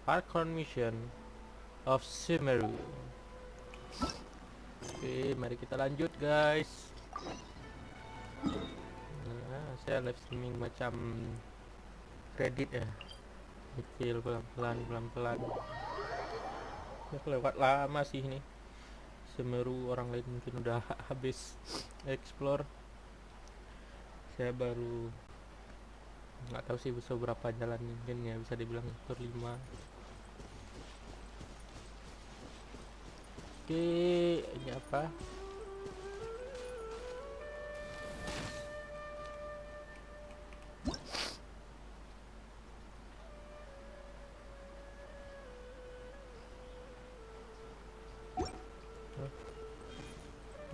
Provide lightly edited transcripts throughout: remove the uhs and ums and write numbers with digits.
Parkour mission of Sumeru. Oke, mari kita lanjut guys. Nah, saya live streaming macam kredit ya, kecil pelan-pelan. Ya, lewat lama sih ini. Semeru orang lain mungkin udah habis explore. Saya baru nggak tahu sih bisa berapa jalan, mungkin ya bisa dibilang tur 5. Oke, ini apa?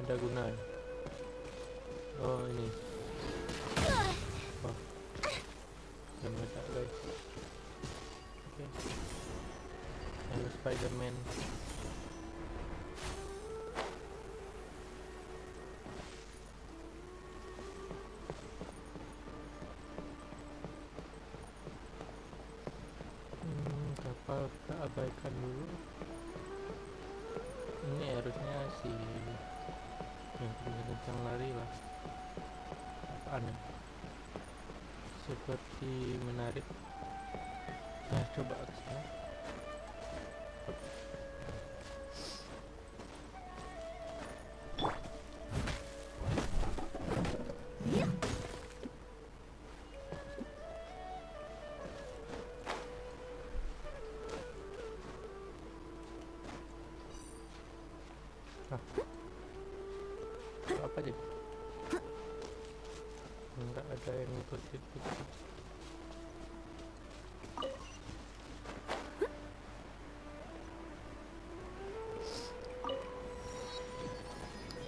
Ada guna ya? Oh ini. Oh, yang ada guys. Oke. Ada Spider-Man. Kapal kita abaikan dulu. Ini harusnya si yang punya kencang lari lah. Apaan ya? Seperti menarik. Nah, coba ke sana. Apa aja? Enggak ada yang ngikutin kita.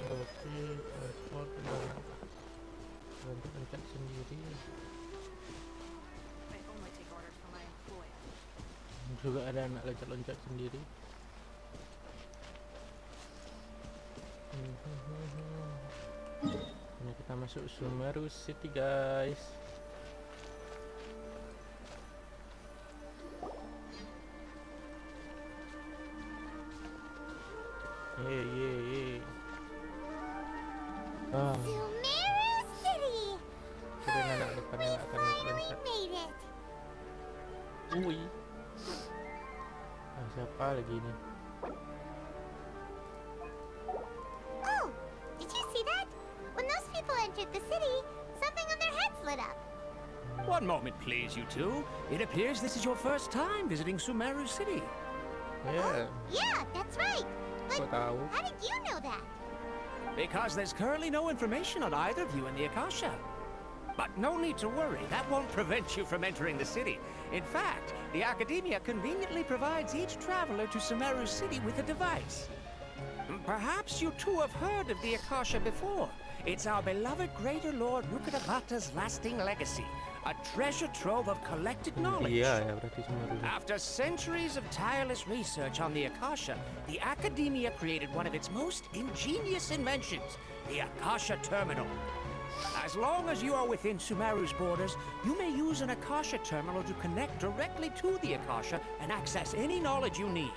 Oke, transport dan loncat sendiri. Juga ada anak loncat sendiri. Ini kita masuk Sumeru City guys. Ye. Sumeru City. Kira anak depannya nggak akan loncat. Ui. Siapa lagi ini? Oh, did you see that? When those people entered the city, something on their heads lit up. One moment, please, you two. It appears this is your first time visiting Sumeru City. Yeah. Yeah, that's right. But Kok tahu? how did you know that? Because there's currently no information on either of you in the Akasha. But no need to worry, that won't prevent you from entering the city. In fact, the Academia conveniently provides each traveler to Sumeru City with a device. Perhaps you two have heard of the Akasha before. It's our beloved Greater Lord Rukkhadevata's lasting legacy, a treasure trove of collected knowledge. Iya ya, berarti Sumeru. After centuries of tireless research on the Akasha, the Academia created one of its most ingenious inventions, the Akasha Terminal. As long as you are within Sumeru's borders, you may use an Akasha Terminal to connect directly to the Akasha and access any knowledge you need.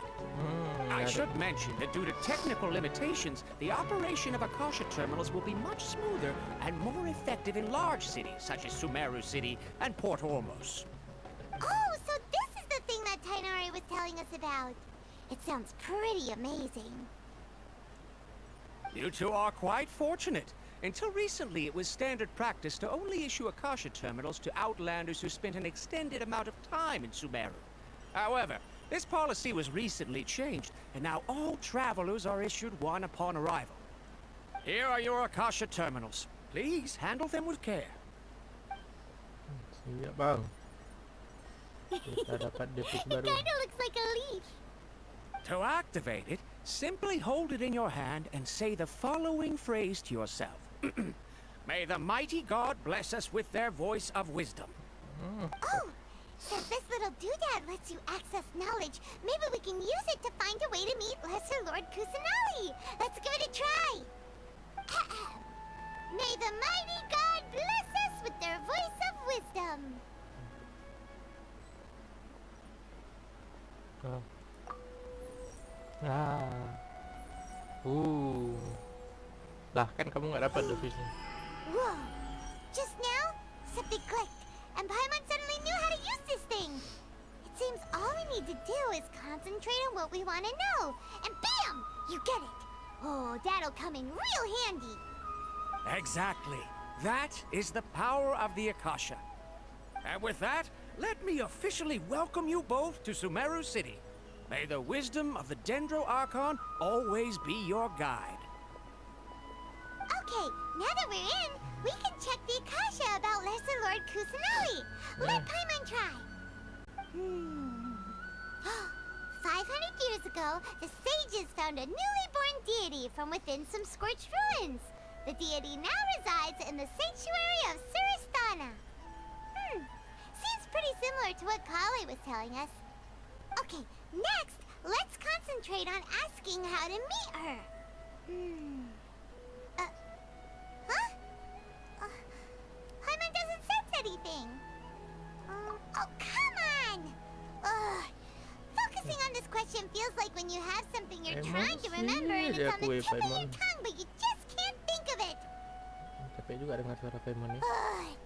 I should mention that due to technical limitations, the operation of Akasha Terminals will be much smoother and more effective in large cities such as Sumeru City and Port Ormos. Oh, so this is the thing that Tainari was telling us about. It sounds pretty amazing. You two are quite fortunate. Until recently, it was standard practice to only issue Akasha terminals to outlanders who spent an extended amount of time in Sumeru. However, this policy was recently changed, and now all travelers are issued one upon arrival. Here are your Akasha terminals. Please handle them with care. Siap bang. Kita dapat device It baru. kinda looks like a leaf. To activate it, simply hold it in your hand and say the following phrase to yourself. May the mighty God bless us with their voice of wisdom. Oh, since this little doodad lets you access knowledge, maybe we can use it to find a way to meet Lesser Lord Kusanali. Let's give it a try. May the mighty God bless us with their voice of wisdom. Oh. Ah. Lah kan kamu nggak dapat defisnya. Whoa! Just now, something clicked, and Paimon suddenly knew how to use this thing. It seems all we need to do is concentrate on what we want to know, and bam! You get it. Oh, that'll come in real handy. Exactly. That is the power of the Akasha. And with that, let me officially welcome you both to Sumeru City. May the wisdom of the Dendro Archon always be your guide. Okay, now that we're in, we can check the Akasha about Lesser Lord Kusanali. Let Paimon try. 500 years ago, the sages found a newly born deity from within some scorched ruins. The deity now resides in the sanctuary of Suristana. Seems pretty similar to what Kale was telling us. Okay, next, let's concentrate on asking how to meet her. Paimon doesn't sense anything. Oh, come on! Focusing on this question feels like when you have something you're trying to remember and it's on the tip of your tongue, but you just can't think of it. Capek juga dengar suara Paimon ya.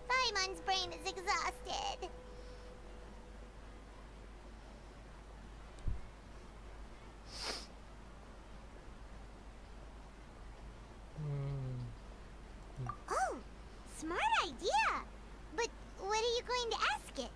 Paimon's brain is exhausted. Oh, smart idea. But what are you going to ask it?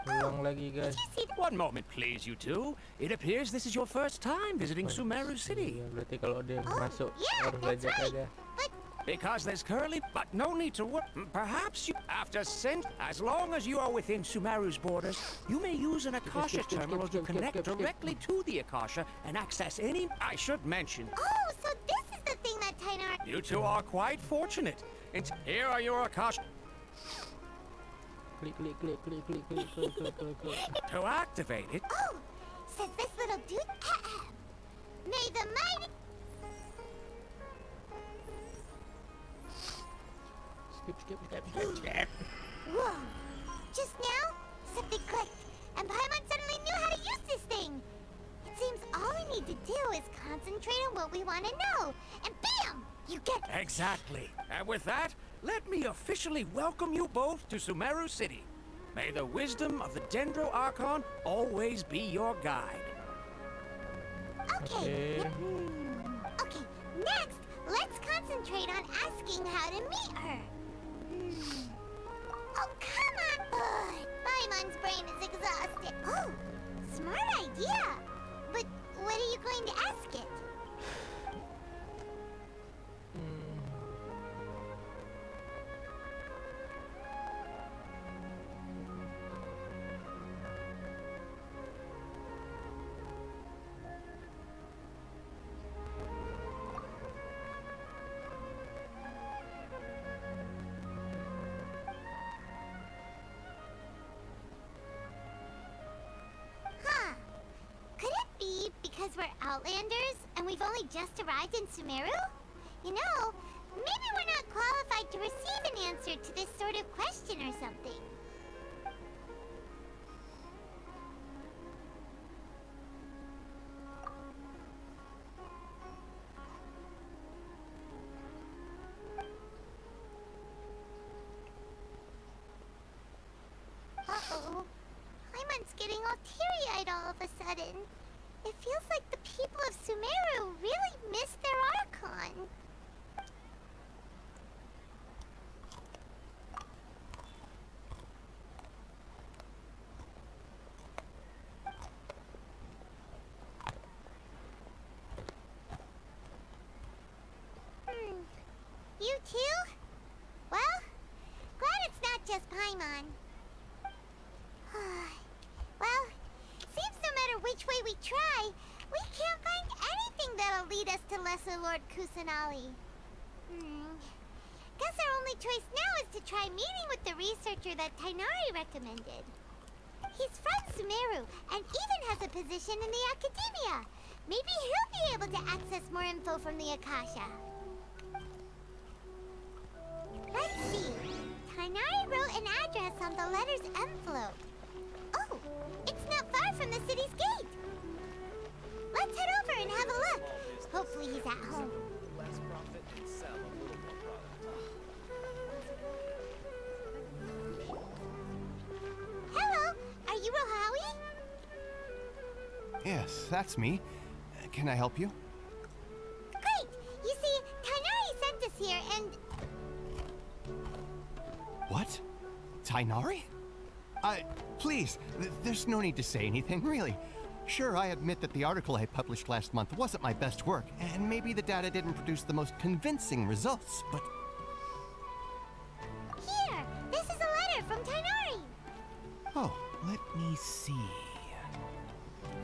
Ulang lagi guys. One moment, please, you two. It appears this is your first time visiting Sumeru City. Iya, berarti kalau dia masuk yeah, harus that's belajar right. aja. But Because there's currently, but no need to worry. Perhaps you, after sent, as long as you are within Sumeru's borders, you may use an Akasha terminal to connect directly to the Akasha and access any. I should mention, oh, so this is the thing that Tainar. you two are quite fortunate. Here are your Akasha. Klik. To activate it, Oh, says this little dude. May the mighty. Skip. Whoa! Just now, something clicked, and Paimon suddenly knew how to use this thing. It seems all we need to do is concentrate on what we want to know, and bam! You get it. exactly. And with that, let me officially welcome you both to Sumeru City. May the wisdom of the Dendro Archon always be your guide. Okay. Okay. Okay, next, let's concentrate on asking how to meet her. Oh, come on! Paimon's brain is exhausted. Oh, smart idea. But what are you going to ask it? Huh. Could it be because we're Outlanders and we've only just arrived in Sumeru? You know, maybe we're not qualified to receive an answer to this sort of question or something. Uh-oh. Paimon's getting all teary-eyed all of a sudden. It feels like the people of Sumeru really miss their Archon. You too? Well, glad it's not just Paimon. Well, seems no matter which which way we try, we can't find anything that'll lead us to Lesser Lord Kusanali. Guess our only choice now is to try meeting with the researcher that Tainari recommended. He's from Sumeru and even has a position in the academia. Maybe he'll be able to access more info from the Akasha. Let's see. Tainari wrote an address on the letter's envelope. Oh, it's not far from the city's gate. Let's head over and have a look. Hopefully he's at home. Less profit and sell a little more product. Hello, are you Rohawi? Yes, that's me. Can I help you? Great! You see, Tainari sent us here and... What? Tainari? Please, there's no need to say anything, really. Sure, I admit that the article I published last month wasn't my best work, and maybe the data didn't produce the most convincing results, but... Here! This is a letter from Tainari! Oh, let me see.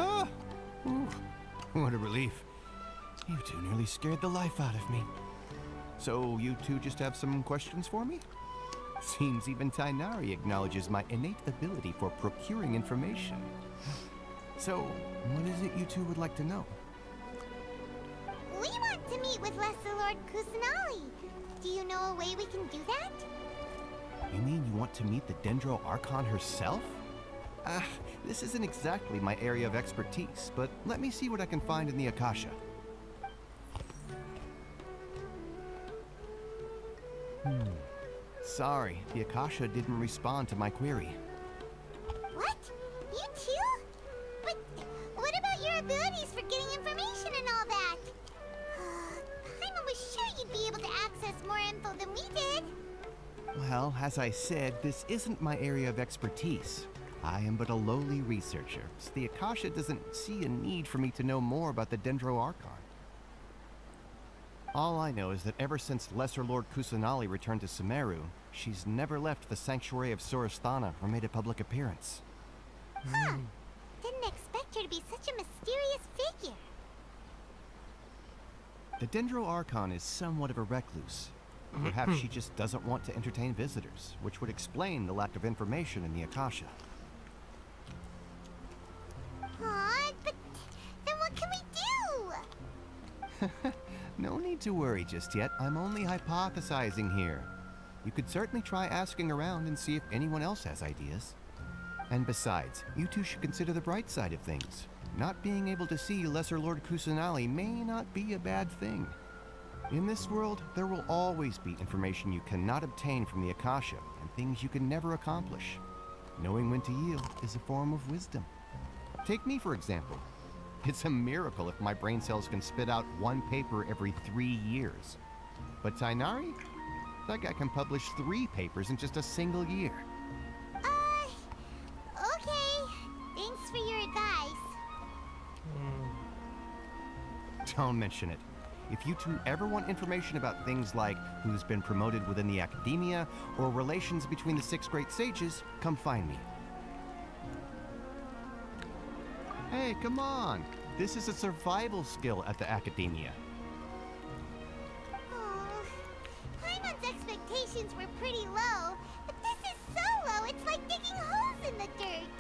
Ah! Ooh, what a relief. You two nearly scared the life out of me. So, you two just have some questions for me? Seems even Tainari acknowledges my innate ability for procuring information. So, what is it you two would like to know? We want to meet with Lesser Lord Kusanali. Do you know a way we can do that? You mean you want to meet the Dendro Archon herself? This isn't exactly my area of expertise, but let me see what I can find in the Akasha. Sorry, the Akasha didn't respond to my query. What? You too? But what about your abilities for getting information and all that? Paimon was sure you'd be able to access more info than we did. Well, as I said, this isn't my area of expertise. I am but a lowly researcher, so the Akasha doesn't see a need for me to know more about the Dendro Archon. All I know is that ever since Lesser Lord Kusanali returned to Sumeru, she's never left the sanctuary of Surasthana or made a public appearance. Didn't expect her to be such a mysterious figure. The Dendro Archon is somewhat of a recluse. Perhaps she just doesn't want to entertain visitors, which would explain the lack of information in the Akasha. Aw, but then what can we do? No need to worry just yet. I'm only hypothesizing here. You could certainly try asking around and see if anyone else has ideas. And besides, you two should consider the bright side of things. Not being able to see Lesser Lord Kusanali may not be a bad thing. In this world, there will always be information you cannot obtain from the Akasha and things you can never accomplish. Knowing when to yield is a form of wisdom. Take me, for example. It's a miracle if my brain cells can spit out one paper every 3 years. But Tainari? That guy can publish 3 papers in just a single year. Okay. Thanks for your advice. Don't mention it. If you two ever want information about things like who's been promoted within the academia or relations between the 6 great sages, come find me. Hey, come on! This is a survival skill at the academia. Oh, Paimon's expectations were pretty low, but this is so low, it's like digging holes in the dirt.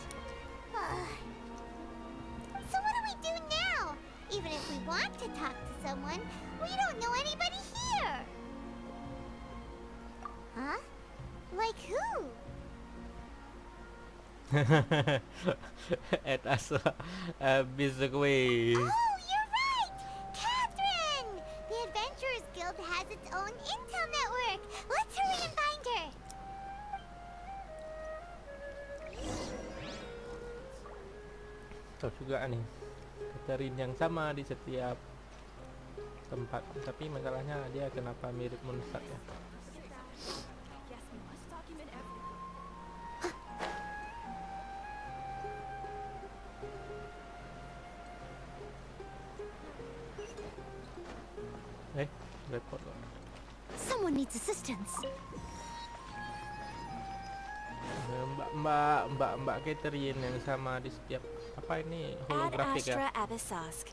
So what do we do now? Even if we want to talk to someone, we don't know anybody here. Huh? Like who? At us habis gue. Oh, you're right! Catherine! The Adventurers Guild has its own intel network. Let's hurry and find her. Tahu juga nih Catherine yang sama di setiap tempat, tapi masalahnya dia kenapa mirip Moonsat ya. Repot kok. Someone needs assistance. Mbak Catherine yang sama di setiap Apa ini Ad holografik ya? Astra Abyssosk.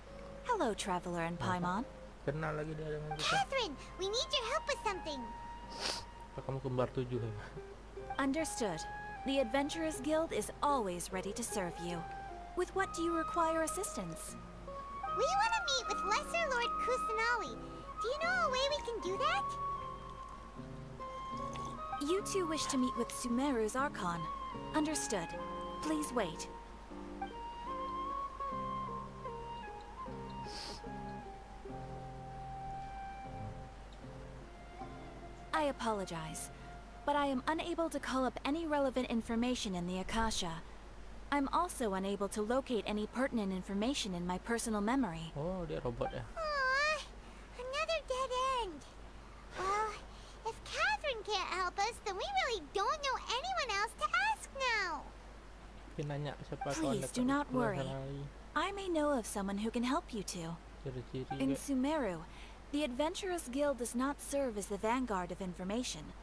Hello, traveler in Paimon. Kenal lagi dia dengan kita. Catherine, we need your help with something. Apa kamu kembar 7 ya? Understood. The Adventurers Guild is always ready to serve you. With what do you require assistance? We want to meet with Lesser Lord Kusanali. Do you know a way we can do that? You two wish to meet with Sumeru's Archon. Understood. Please wait. I apologize, but I am unable to call up any relevant information in the Akasha. I'm also unable to locate any pertinent information in my personal memory. Oh, dia robot ya. Aww, another dead end. Well, if Catherine can't help us, then we really don't know anyone else to ask now. Mungkin nanya siapa kawan Please dekat do not Kusanali. worry. I may know of someone who can help you two. Ciri-ciri In kayak- Sumeru, the Adventurers Guild does not serve as the vanguard of information.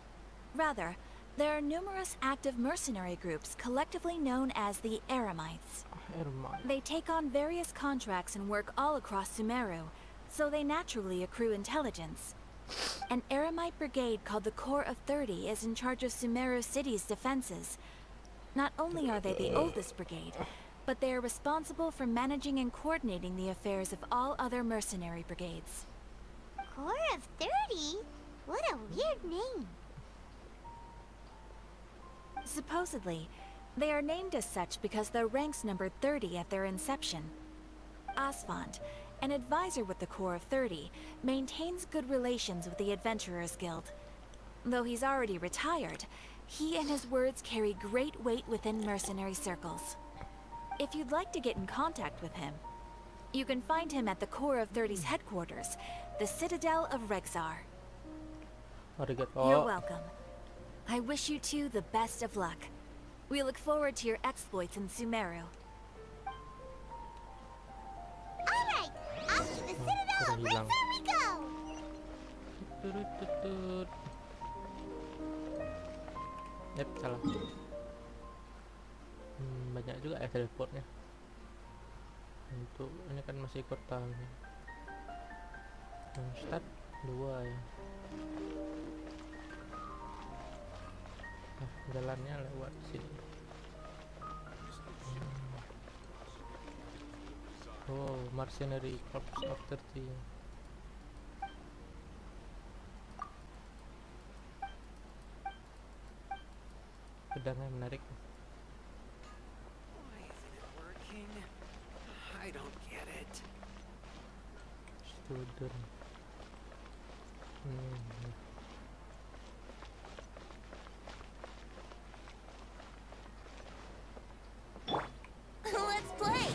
Rather, there are numerous active mercenary groups collectively known as the Eremites. Herman. They take on various contracts and work all across Sumeru, so they naturally accrue intelligence. An Eremite brigade called the Corps of 30 is in charge of Sumeru City's defenses. Not only are they the oldest brigade, but they are responsible for managing and coordinating the affairs of all other mercenary brigades. Corps of 30? What a weird name. Supposedly, they are named as such because their ranks numbered 30 at their inception. Asfand, an advisor with the Corps of 30, maintains good relations with the Adventurers Guild. Though he's already retired, he and his words carry great weight within mercenary circles. If you'd like to get in contact with him, you can find him at the Corps of 30's headquarters, the Citadel of Rexar. Arigato. You're welcome. I wish you two the best of luck. We look forward to your exploits in Sumeru. Alright, off to the Citadel of hilang. Rexar we go! Tutut. Yep, salah. Banyak juga ya teleportnya. Untuk ini kan masih kota ini. Start 2 ya. Jalannya lewat sini. Oh, mercenary corps of 30. Pedangnya menarik. Why isn't it working? I don't get it. Student. Let's play!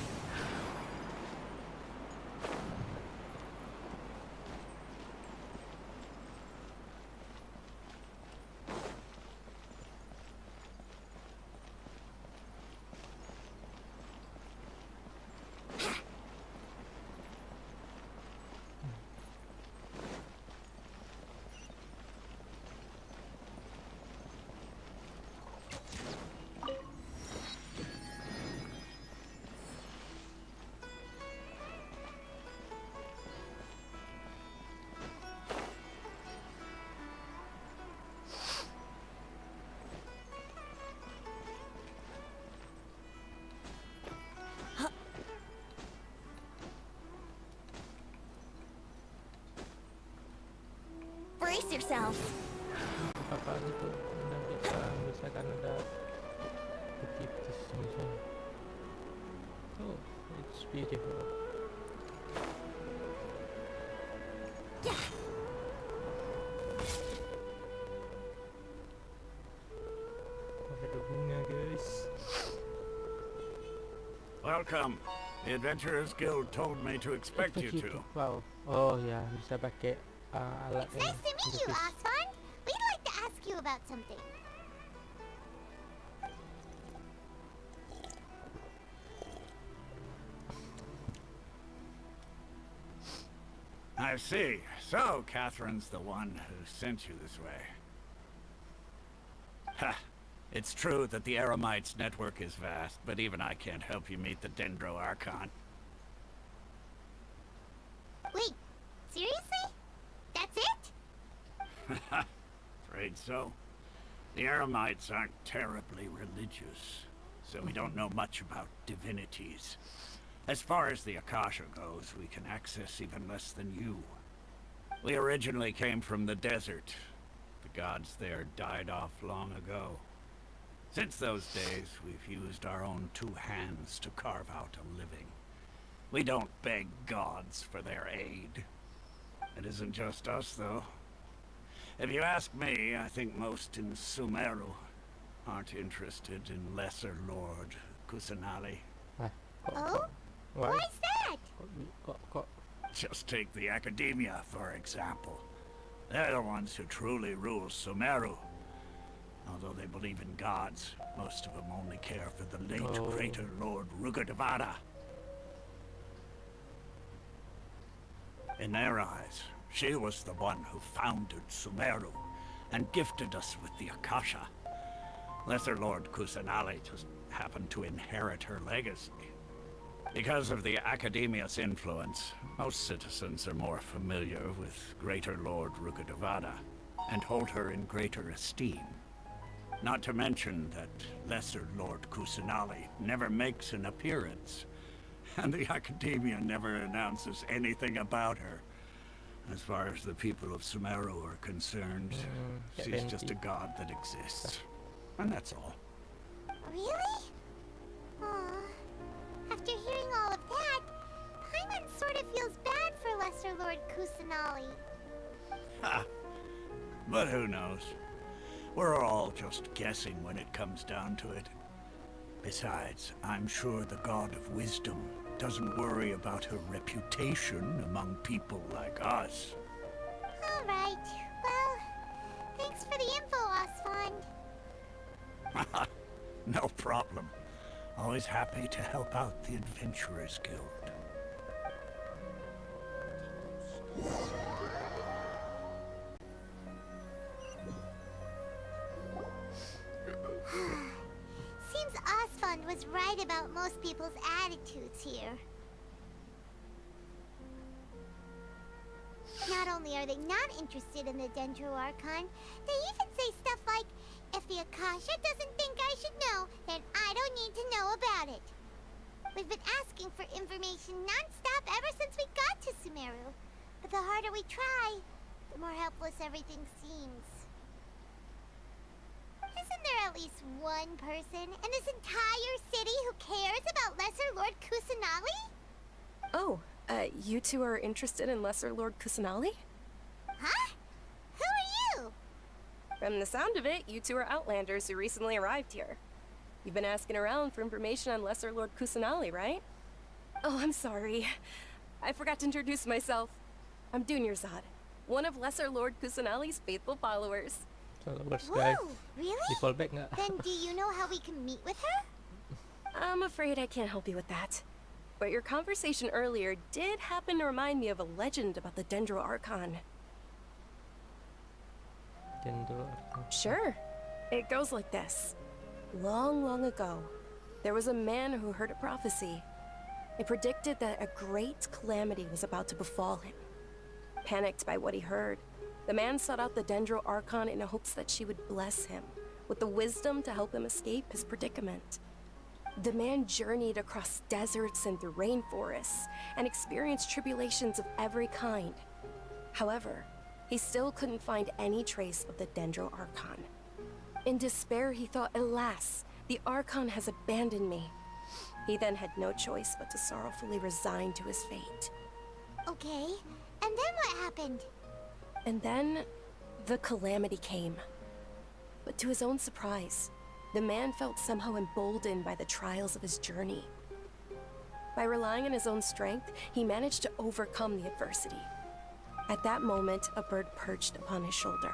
Brace yourselves! Apa itu? Kita bisa kan ada activities misalnya. Oh, it's beautiful. Ada bunga guys. Welcome. The Adventurers Guild told me to expect you to. Wow. Oh ya, bisa pakai alat It's nice to meet you, Asfand. We'd like to ask you about something. I see. So, Catherine's the one who sent you this way. Ha! It's true that the Eremites network is vast, but even I can't help you meet the Dendro Archon. Wait, seriously? That's it? Afraid so. The Eremites aren't terribly religious, so we don't know much about divinities. As far as the Akasha goes, we can access even less than you. We originally came from the desert. The gods there died off long ago. Since those days, we've used our own two hands to carve out a living. We don't beg gods for their aid. It isn't just us, though. If you ask me, I think most in Sumeru aren't interested in Lesser Lord Kusanali. Wah, Oh? why? Why's that? Kok. Just take the Academia, for example. They're the ones who truly rule Sumeru. Although they believe in gods, most of them only care for the late Oh. Greater Lord Rugadavada. In their eyes, she was the one who founded Sumeru and gifted us with the Akasha. Lesser Lord Kusanali just happened to inherit her legacy. Because of the Academia's influence, most citizens are more familiar with Greater Lord Rugadavada and hold her in greater esteem. Not to mention that Lesser Lord Kusanali never makes an appearance, and the Academia never announces anything about her. As far as the people of Sumeru are concerned, she's just a god that exists. And that's all. Really? Aw. After hearing all of that, Paimon sort of feels bad for Lesser Lord Kusanali. Ha! But who knows? We're all just guessing when it comes down to it. Besides, I'm sure the God of Wisdom doesn't worry about her reputation among people like us. Alright, well, thanks for the info, Osfond. No problem. Always happy to help out the Adventurers Guild. Seems Osfond was right about most people's attitudes here. Not only are they not interested in the Dendro Archon, they even say stuff like, if the Akasha doesn't think I should know, then I don't need to know about it. We've been asking for information non-stop ever since we got to Sumeru. But the harder we try, the more helpless everything seems. Isn't there at least one person in this entire city who cares about Lesser Lord Kusanali? Oh, you two are interested in Lesser Lord Kusanali? Huh? Who are you? From the sound of it, you two are Outlanders who recently arrived here. You've been asking around for information on Lesser Lord Kusanali, right? Oh, I'm sorry. I forgot to introduce myself. I'm Dunyarzad, one of Lesser Lord Kusanali's faithful followers. So lovers guys. Whoa, really? Di fallback nggak? Then do you know how we can meet with her? I'm afraid I can't help you with that. But your conversation earlier did happen to remind me of a legend about the Dendro Archon. Dendro. Sure. It goes like this. Long, long ago, there was a man who heard a prophecy. It predicted that a great calamity was about to befall him. Panicked by what he heard, the man sought out the Dendro Archon in hopes that she would bless him with the wisdom to help him escape his predicament. The man journeyed across deserts and through rainforests and experienced tribulations of every kind. However, he still couldn't find any trace of the Dendro Archon. In despair, he thought, alas, the Archon has abandoned me. He then had no choice but to sorrowfully resign to his fate. Okay, and then what happened? And then, the calamity came. But to his own surprise, the man felt somehow emboldened by the trials of his journey. By relying on his own strength, he managed to overcome the adversity. At that moment, a bird perched upon his shoulder.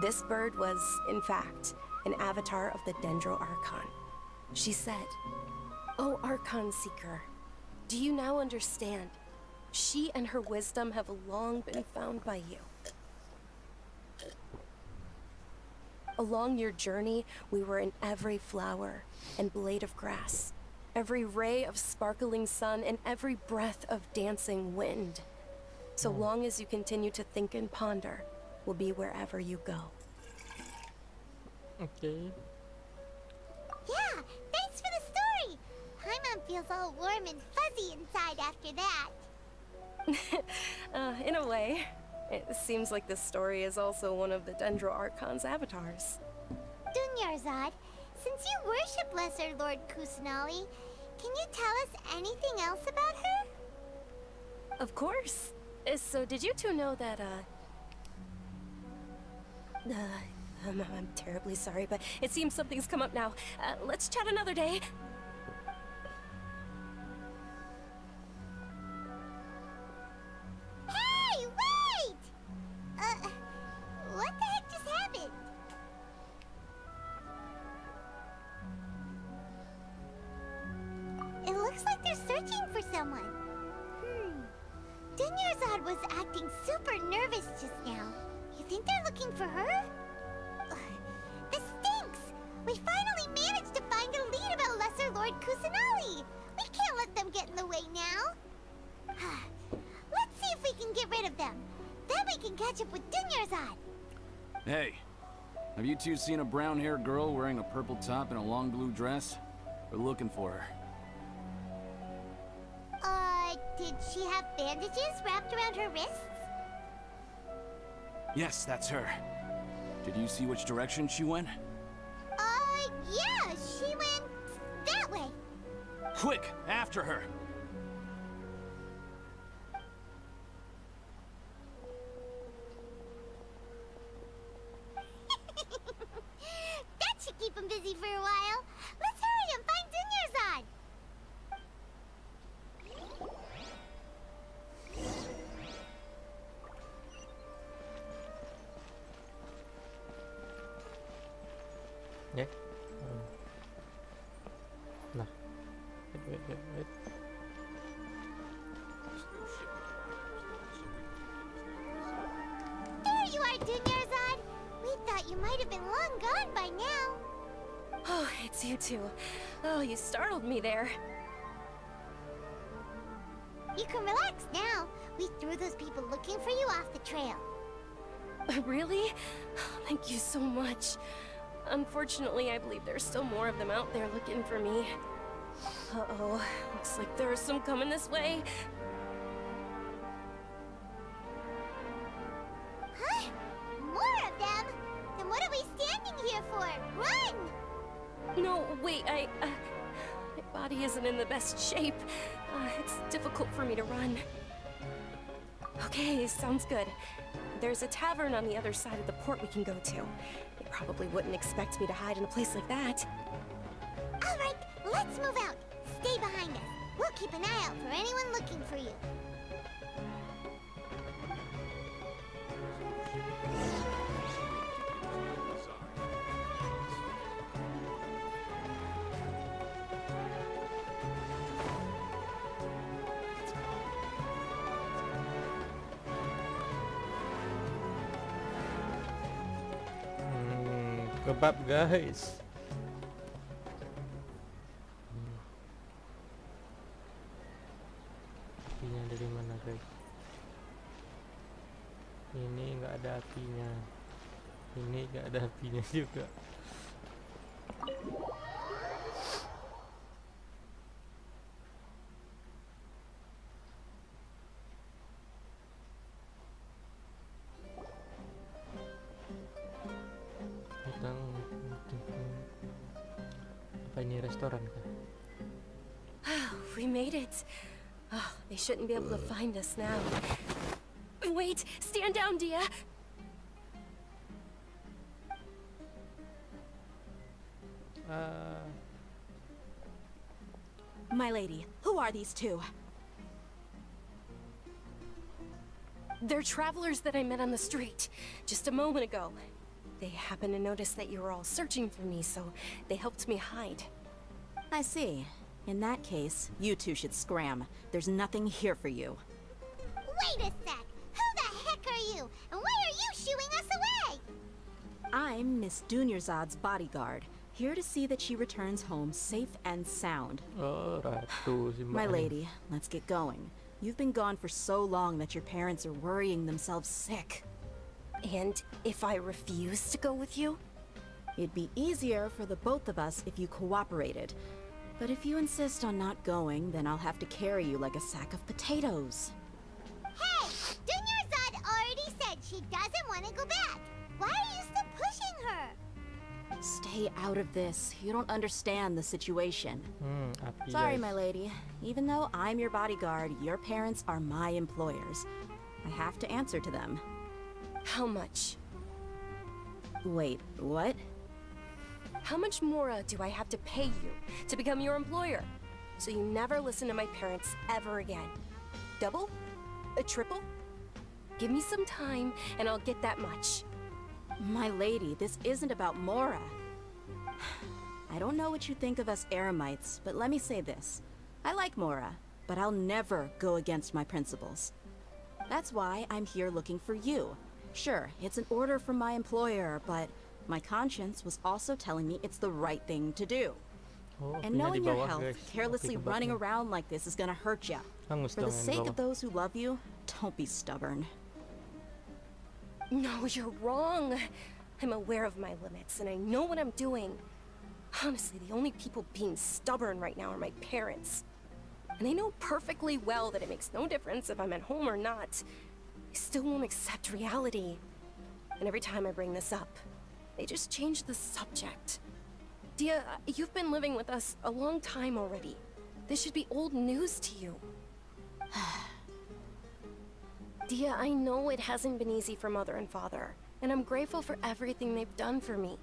This bird was, in fact, an avatar of the Dendro Archon. She said, "O Archon Seeker, do you now understand? She and her wisdom have long been found by you." Along your journey, we were in every flower and blade of grass, every ray of sparkling sun, and every breath of dancing wind. So long as you continue to think and ponder, we'll be wherever you go. Okay. Yeah, thanks for the story. Paimon feels all warm and fuzzy inside after that. In a way. It seems like this story is also one of the Dendro Archon's avatars. Dunyarzad, since you worship Lesser Lord Kusanali, can you tell us anything else about her? Of course. So did you two know that, I'm terribly sorry, but it seems something's come up now. Let's chat another day. Hey, wait! What the heck just happened? It looks like they're searching for someone. Dunyarzad was acting super nervous just now. You think they're looking for her? This stinks! We finally managed to find a lead about Lesser Lord Kusanali! We can't let them get in the way now! Let's see if we can get rid of them. Then we can catch up with Dunyarzad! Hey, have you two seen a brown-haired girl wearing a purple top and a long blue dress? We're looking for her. Did she have bandages wrapped around her wrists? Yes, that's her. Did you see which direction she went? Yeah, she went that way. Quick, after her! That should keep him busy for a while. Let's hurry and find Dunyarzad. Ya. Nah. Wait. There you are, Dunyarzad. We thought you might have been long gone by now. Oh, it's you two. Oh, you startled me there. You can relax now. We threw those people looking for you off the trail. Really? Thank you so much. Unfortunately, I believe there's still more of them out there looking for me. Uh-oh. Looks like there are some coming this way. Huh? More of them? Then what are we standing here for? Run! No, wait, my body isn't in the best shape. It's difficult for me to run. Okay, sounds good. There's a tavern on the other side of the port we can go to. They probably wouldn't expect me to hide in a place like that. All right, let's move out. Stay behind us. We'll keep an eye out for anyone looking for you. Kebab guys. Apinya dari mana guys? Ini nggak ada apinya. Ini nggak ada apinya juga. Apa ini restoran kah? We made it. Oh, they shouldn't be able to find us now. Wait, stand down, Dia. My lady, who are these two? They're travelers that I met on the street just a moment ago. They happened to notice that you were all searching for me, so they helped me hide. I see. In that case, you two should scram. There's nothing here for you. Wait a sec. Who the heck are you? And why are you shooing us away? I'm Miss Dunyarzad's bodyguard, here to see that she returns home safe and sound. Oh, ratu si My mbak ni. lady, let's get going. You've been gone for so long that your parents are worrying themselves sick. And if I refuse to go with you? It'd be easier for the both of us if you cooperated. But if you insist on not going, then I'll have to carry you like a sack of potatoes. Hey! Dunyarzad already said she doesn't want to go back. Why are you still pushing her? Stay out of this. You don't understand the situation. Api Sorry, guys. my lady. Even though I'm your bodyguard, your parents are my employers. I have to answer to them. How much? Wait, what? How much more do I have to pay you to become your employer? So you never listen to my parents ever again. Double? A triple? Give me some time and I'll get that much. My lady, this isn't about Mora. I don't know what you think of us Eremites, but let me say this. I like Mora, but I'll never go against my principles. That's why I'm here looking for you. Sure, it's an order from my employer, but my conscience was also telling me it's the right thing to do. Oh, And apinya di knowing your bawah, health, guys. carelessly Api running kebaknya. around like this is gonna hurt ya. Hangus For the dong yang di sake bawah. of those who love you, don't be stubborn. No, you're wrong. I'm aware of my limits and I know what I'm doing. Honestly, the only people being stubborn right now are my parents. And they know perfectly well that it makes no difference if I'm at home or not. They still won't accept reality. And every time I bring this up, they just change the subject. Dia, you've been living with us a long time already. This should be old news to you. Dia, I know it hasn't been easy for Mother and Father, and I'm grateful for everything they've done for me.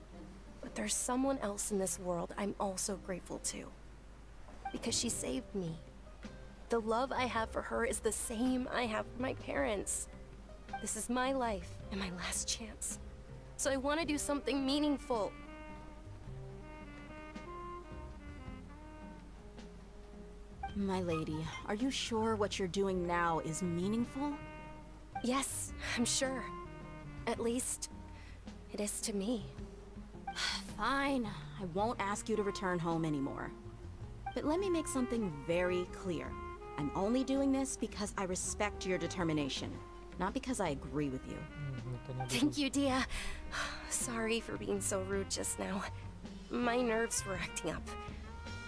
But there's someone else in this world I'm also grateful to. Because she saved me. The love I have for her is the same I have for my parents. This is my life and my last chance. So I want to do something meaningful. My lady, are you sure what you're doing now is meaningful? Yes, I'm sure. At least, it is to me. Fine, I won't ask you to return home anymore. But let me make something very clear. I'm only doing this because I respect your determination, not because I agree with you. Matanya di Thank you, Dia. Sorry for being so rude just now. My nerves were acting up.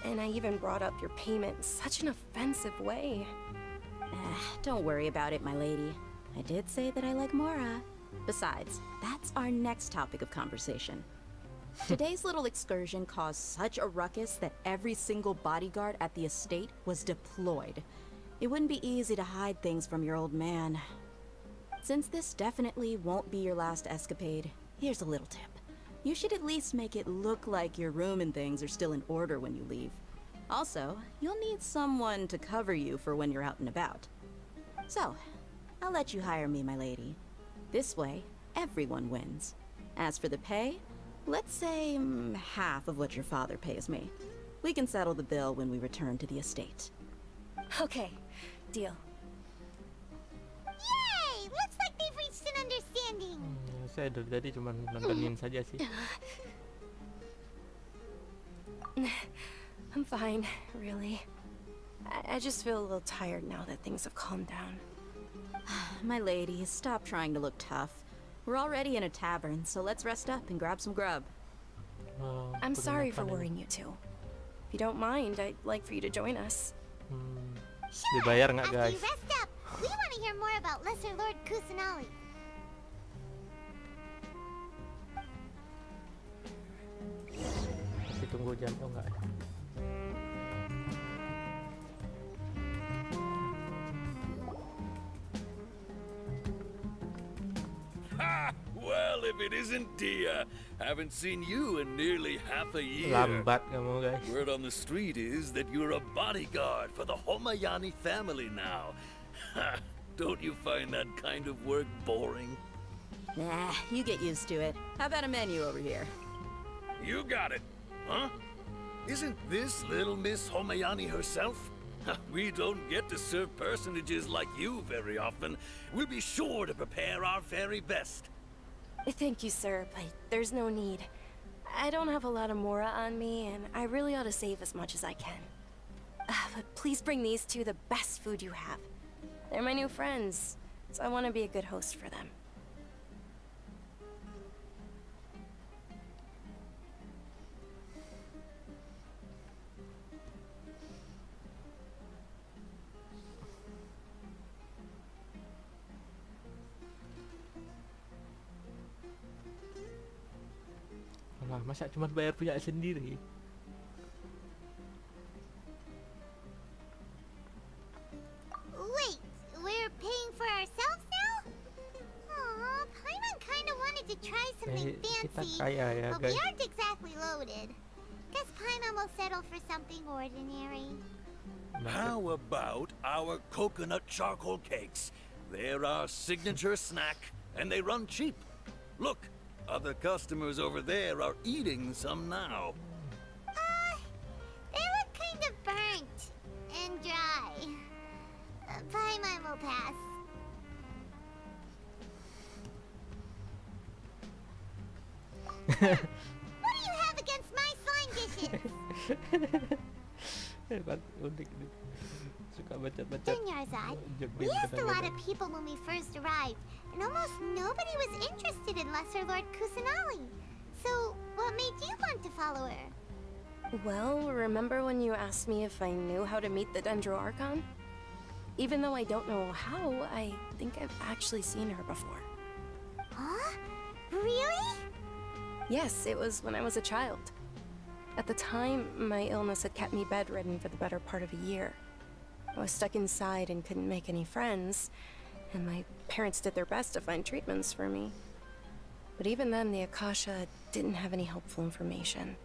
And I even brought up your payment in such an offensive way. Don't worry about it, my lady. I did say that I like Mora. Besides, that's our next topic of conversation. Today's little excursion caused such a ruckus that every single bodyguard at the estate was deployed. It wouldn't be easy to hide things from your old man. Since this definitely won't be your last escapade, here's a little tip. You should at least make it look like your room and things are still in order when you leave. Also, you'll need someone to cover you for when you're out and about. So, I'll let you hire me, my lady. This way, everyone wins. As for the pay, let's say half of what your father pays me. We can settle the bill when we return to the estate. Okay, deal. Yay! Looks like they've reached an understanding. Saya dari tadi cuma nontonin saja sih. I'm fine, really. I just feel a little tired now that things have calmed down. My lady, stop trying to look tough. We're already in a tavern, so let's rest up and grab some grub. Oh, I'm kudu sorry for makan ini. worrying you two. If you don't mind, I'd like for you to join us. Sure. Dibayar nggak, After guys? you rest up, we want to hear more about Lesser Lord Kusanali. Masih tunggu jam oh enggak ya? Ha! Well, if it isn't Dia. Haven't seen you in nearly half a year. Lambat kamu, guys. Word on the street is that you're a bodyguard for the Homayani family now. Ha! Don't you find that kind of work boring? Nah, you get used to it. How about a menu over here? You got it, huh? Isn't this little Miss Homayani herself? We don't get to serve personages like you very often. We'll be sure to prepare our very best. Thank you, sir, but there's no need. I don't have a lot of Mora on me, and I really ought to save as much as I can. But please bring these two the best food you have. They're my new friends, so I want to be a good host for them. Alah, masa cuma bayar punya sendiri? Wait, we're paying for ourselves now? Aw, Paimon kinda wanted to try something Kita fancy, kaya ya but we guys. aren't exactly loaded. Guess Paimon will settle for something ordinary. How about our coconut charcoal cakes? They're our signature snack, and they run cheap. Look, other customers over there are eating some now. They look kind of burnt and dry. Paimon will pass. What do you have against my slime dishes? Hebat, unik nih. Suka baca-baca. Dunyarzad, we asked a lot of people when we first arrived, and almost nobody was interested in Lesser Lord Kusanali. So, what made you want to follow her? Well, remember when you asked me if I knew how to meet the Dendro Archon? Even though I don't know how, I think I've actually seen her before. Huh? Really? Yes, it was when I was a child. At the time, my illness had kept me bedridden for the better part of a year. I was stuck inside and couldn't make any friends, and my parents did their best to find treatments for me. But even then, the Akasha didn't have any helpful information.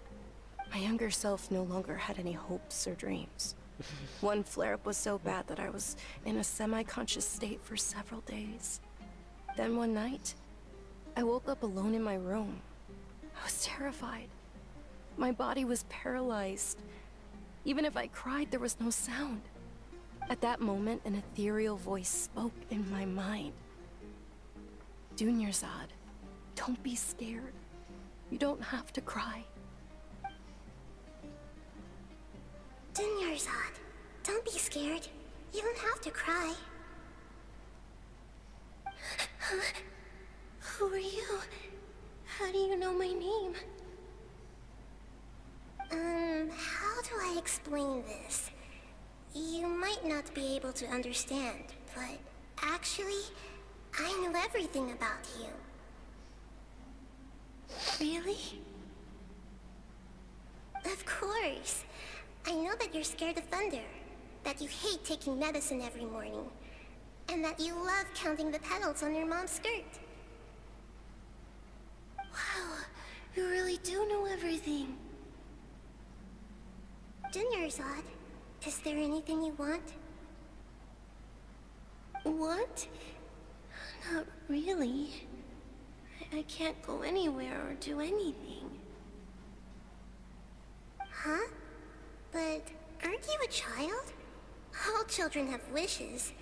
My younger self no longer had any hopes or dreams. One flare-up was so bad that I was in a semi-conscious state for several days. Then one night, I woke up alone in my room. I was terrified. My body was paralyzed. Even if I cried, there was no sound. At that moment, an ethereal voice spoke in my mind. Dunyarzad, don't be scared. You don't have to cry. Dunyarzad, don't be scared. You don't have to cry. Who are you? How do you know my name? How do I explain this? You might not be able to understand, but actually, I knew everything about you. Really? Of course. I know that you're scared of thunder, that you hate taking medicine every morning, and that you love counting the petals on your mom's skirt. Wow, you really do know everything. Dunyarzad, is there anything you want? What? Not really. I can't go anywhere or do anything. Huh? But aren't you a child? All children have wishes.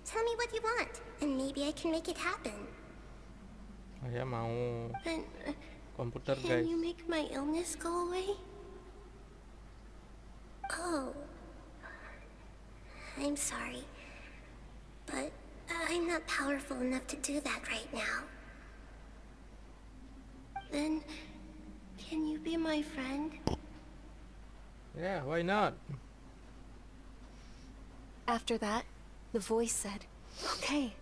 Tell me what you want, and maybe I can make it happen. Saya mau But, komputer guys. can you make my illness go away? Oh. I'm sorry. But I'm not powerful enough to do that right now. Then, can you be my friend? Yeah, why not? After that, the voice said, "Okay,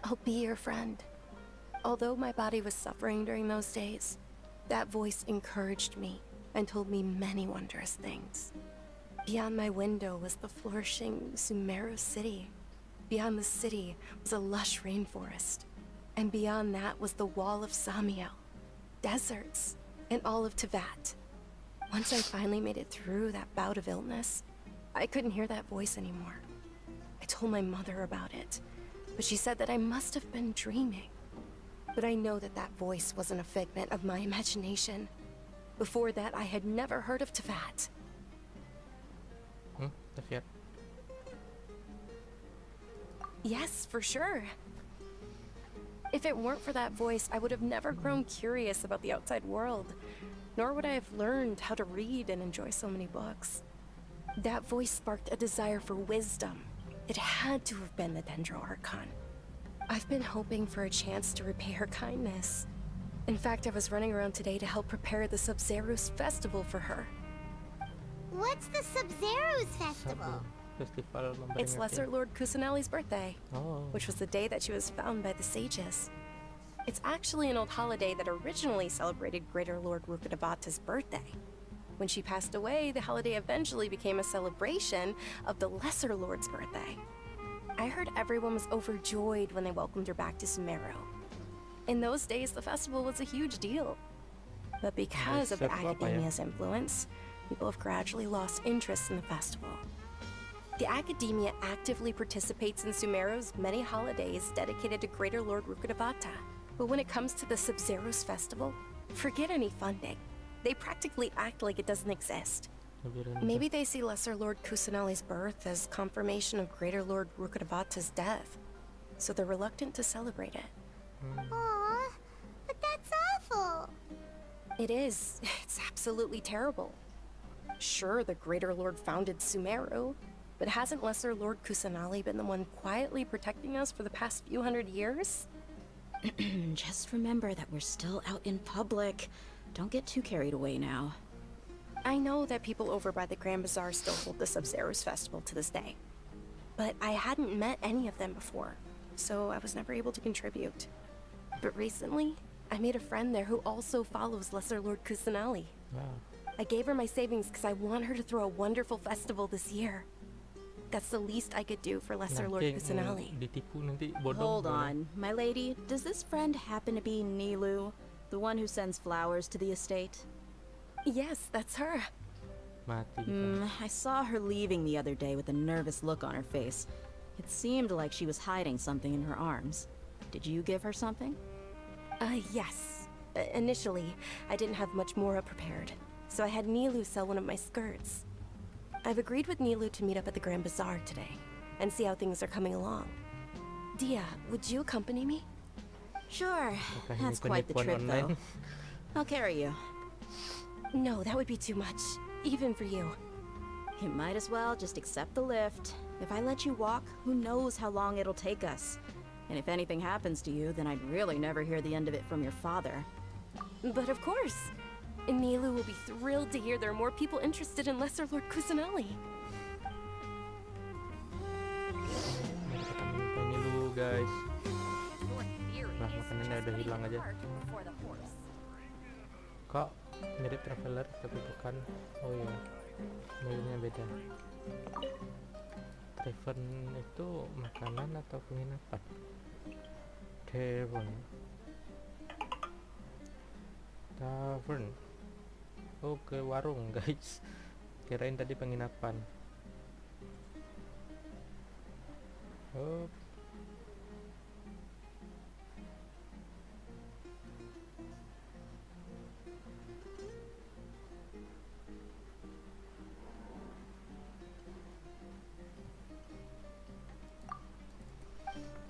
I'll be your friend." Although my body was suffering during those days, that voice encouraged me and told me many wondrous things. Beyond my window was the flourishing Sumeru city. Beyond the city was a lush rainforest. And beyond that was the wall of Samiel, deserts, and all of Teyvat. Once I finally made it through that bout of illness, I couldn't hear that voice anymore. I told my mother about it, but she said that I must have been dreaming. But I know that that voice wasn't a figment of my imagination. Before that, I had never heard of Teyvat. Teyvat. Yes, for sure. If it weren't for that voice, I would have never grown curious about the outside world, nor would I have learned how to read and enjoy so many books. That voice sparked a desire for wisdom. It had to have been the Dendro Archon. I've been hoping for a chance to repay her kindness. In fact, I was running around today to help prepare the Sub-Zero's festival for her. What's the Sub-Zero's festival? Festival It's memperingati. Lesser Lord Kusanali's birthday, Oh. which was the day that she was found by the sages. It's actually an old holiday that originally celebrated Greater Lord Rukkhadevata's birthday. When she passed away, the holiday eventually became a celebration of the Lesser Lord's birthday. I heard everyone was overjoyed when they welcomed her back to Sumeru. In those days, the festival was a huge deal. But because of the Academia's influence, people have gradually lost interest in the festival. The Academia actively participates in Sumeru's many holidays dedicated to Greater Lord Rukkhadevata. But when it comes to the Sub-Zero's festival, forget any funding. They practically act like it doesn't exist. Maybe they see Lesser Lord Kusanali's birth as confirmation of Greater Lord Rukkhadevata's death, so they're reluctant to celebrate it. Aw, but that's awful. It is. It's absolutely terrible. Sure, the Greater Lord founded Sumeru, but hasn't Lesser Lord Kusanali been the one quietly protecting us for the past few hundred years? Just remember that we're still out in public. Don't get too carried away now. I know that people over by the Grand Bazaar still hold the Sub-Zero's festival to this day. But I hadn't met any of them before, so I was never able to contribute. But recently, I made a friend there who also follows Lesser Lord Kusanali. Wow. I gave her my savings because I want her to throw a wonderful festival this year. That's the least I could do for Lesser Lord Kusanali. Ditipu nanti bodong. Hold boleh. on, my lady. Does this friend happen to be Nilu, the one who sends flowers to the estate? Yes, that's her. Mati kita. I saw her leaving the other day with a nervous look on her face. It seemed like she was hiding something in her arms. Did you give her something? Yes. Initially, I didn't have much Mora prepared, so I had Nilu sell one of my skirts. I've agreed with Nilu to meet up at the Grand Bazaar today, and see how things are coming along. Dia, would you accompany me? Sure. Apakah ini That's quite the penipuan trip, though. online? I'll carry you. No, that would be too much, even for you. You might as well just accept the lift. If I let you walk, who knows how long it'll take us. And if anything happens to you, then I'd really never hear the end of it from your father. But of course, Nilu will be thrilled to hear there are more people interested in Lesser Lord Kusanali. Ini dulu guys. Nah, makanannya udah hilang aja. Kok mirip traveler tapi bukan. Oh iya, menunya beda. Tavern itu makanan atau penginapan? Tavern. Oh, ke warung guys. Kirain tadi penginapan. Oh.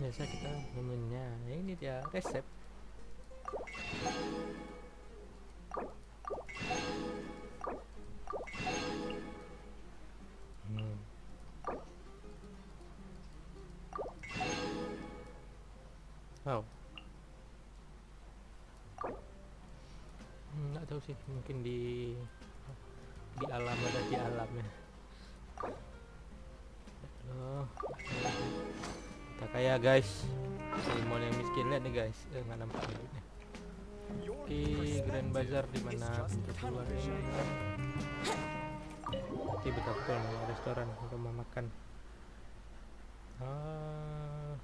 Biasa kita menunya. Ini dia resep. Wow. Nggak tahu sih, mungkin di alam, ada di alam ya. Oh, kita kaya guys. Limon yang miskin, lihat nih guys, nggak nampak duitnya. Oke, Grand Bazaar di mana pintu keluar ini? Oke, betul nih restoran rumah makan. Ah.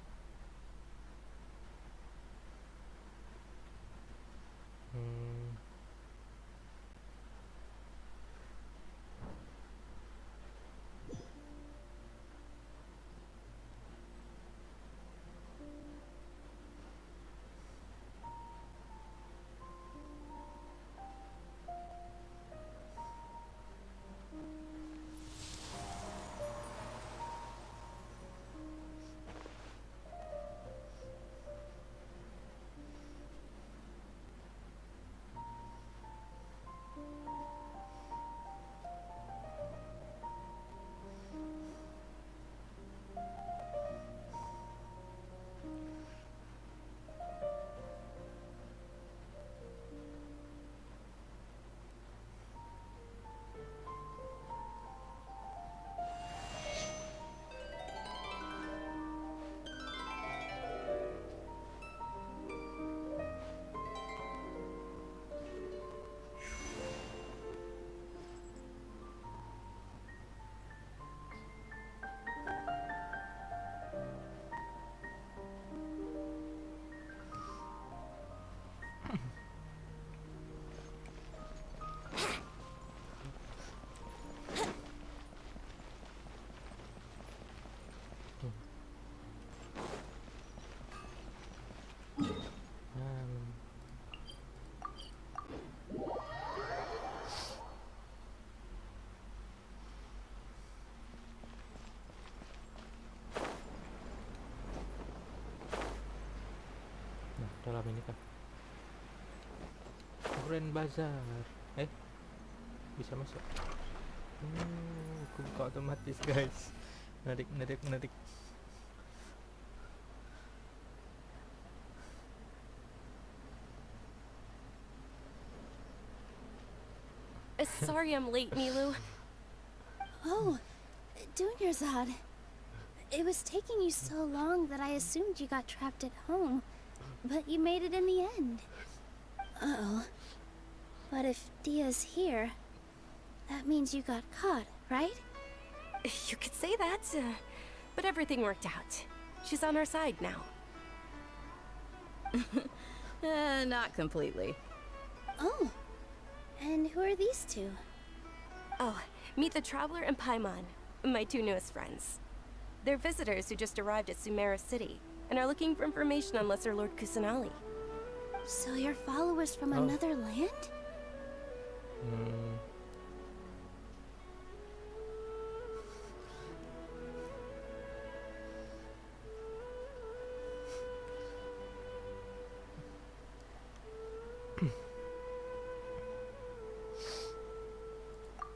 dalam ini kah? Grand Bazaar. Bisa masuk. Aku buka otomatis guys. Menarik. Sorry I'm late, Milu. Oh, Dunyarzad. It was taking you so long that I assumed you got trapped at home. But you made it in the end. Uh-oh. But if Dia's here, that means you got caught, right? You could say that, but everything worked out. She's on our side now. Not completely. Oh. And who are these two? Oh, meet the Traveler and Paimon, my two newest friends. They're visitors who just arrived at Sumeru City and are looking for information on Lesser Lord Kusanali. So you're followers from another land?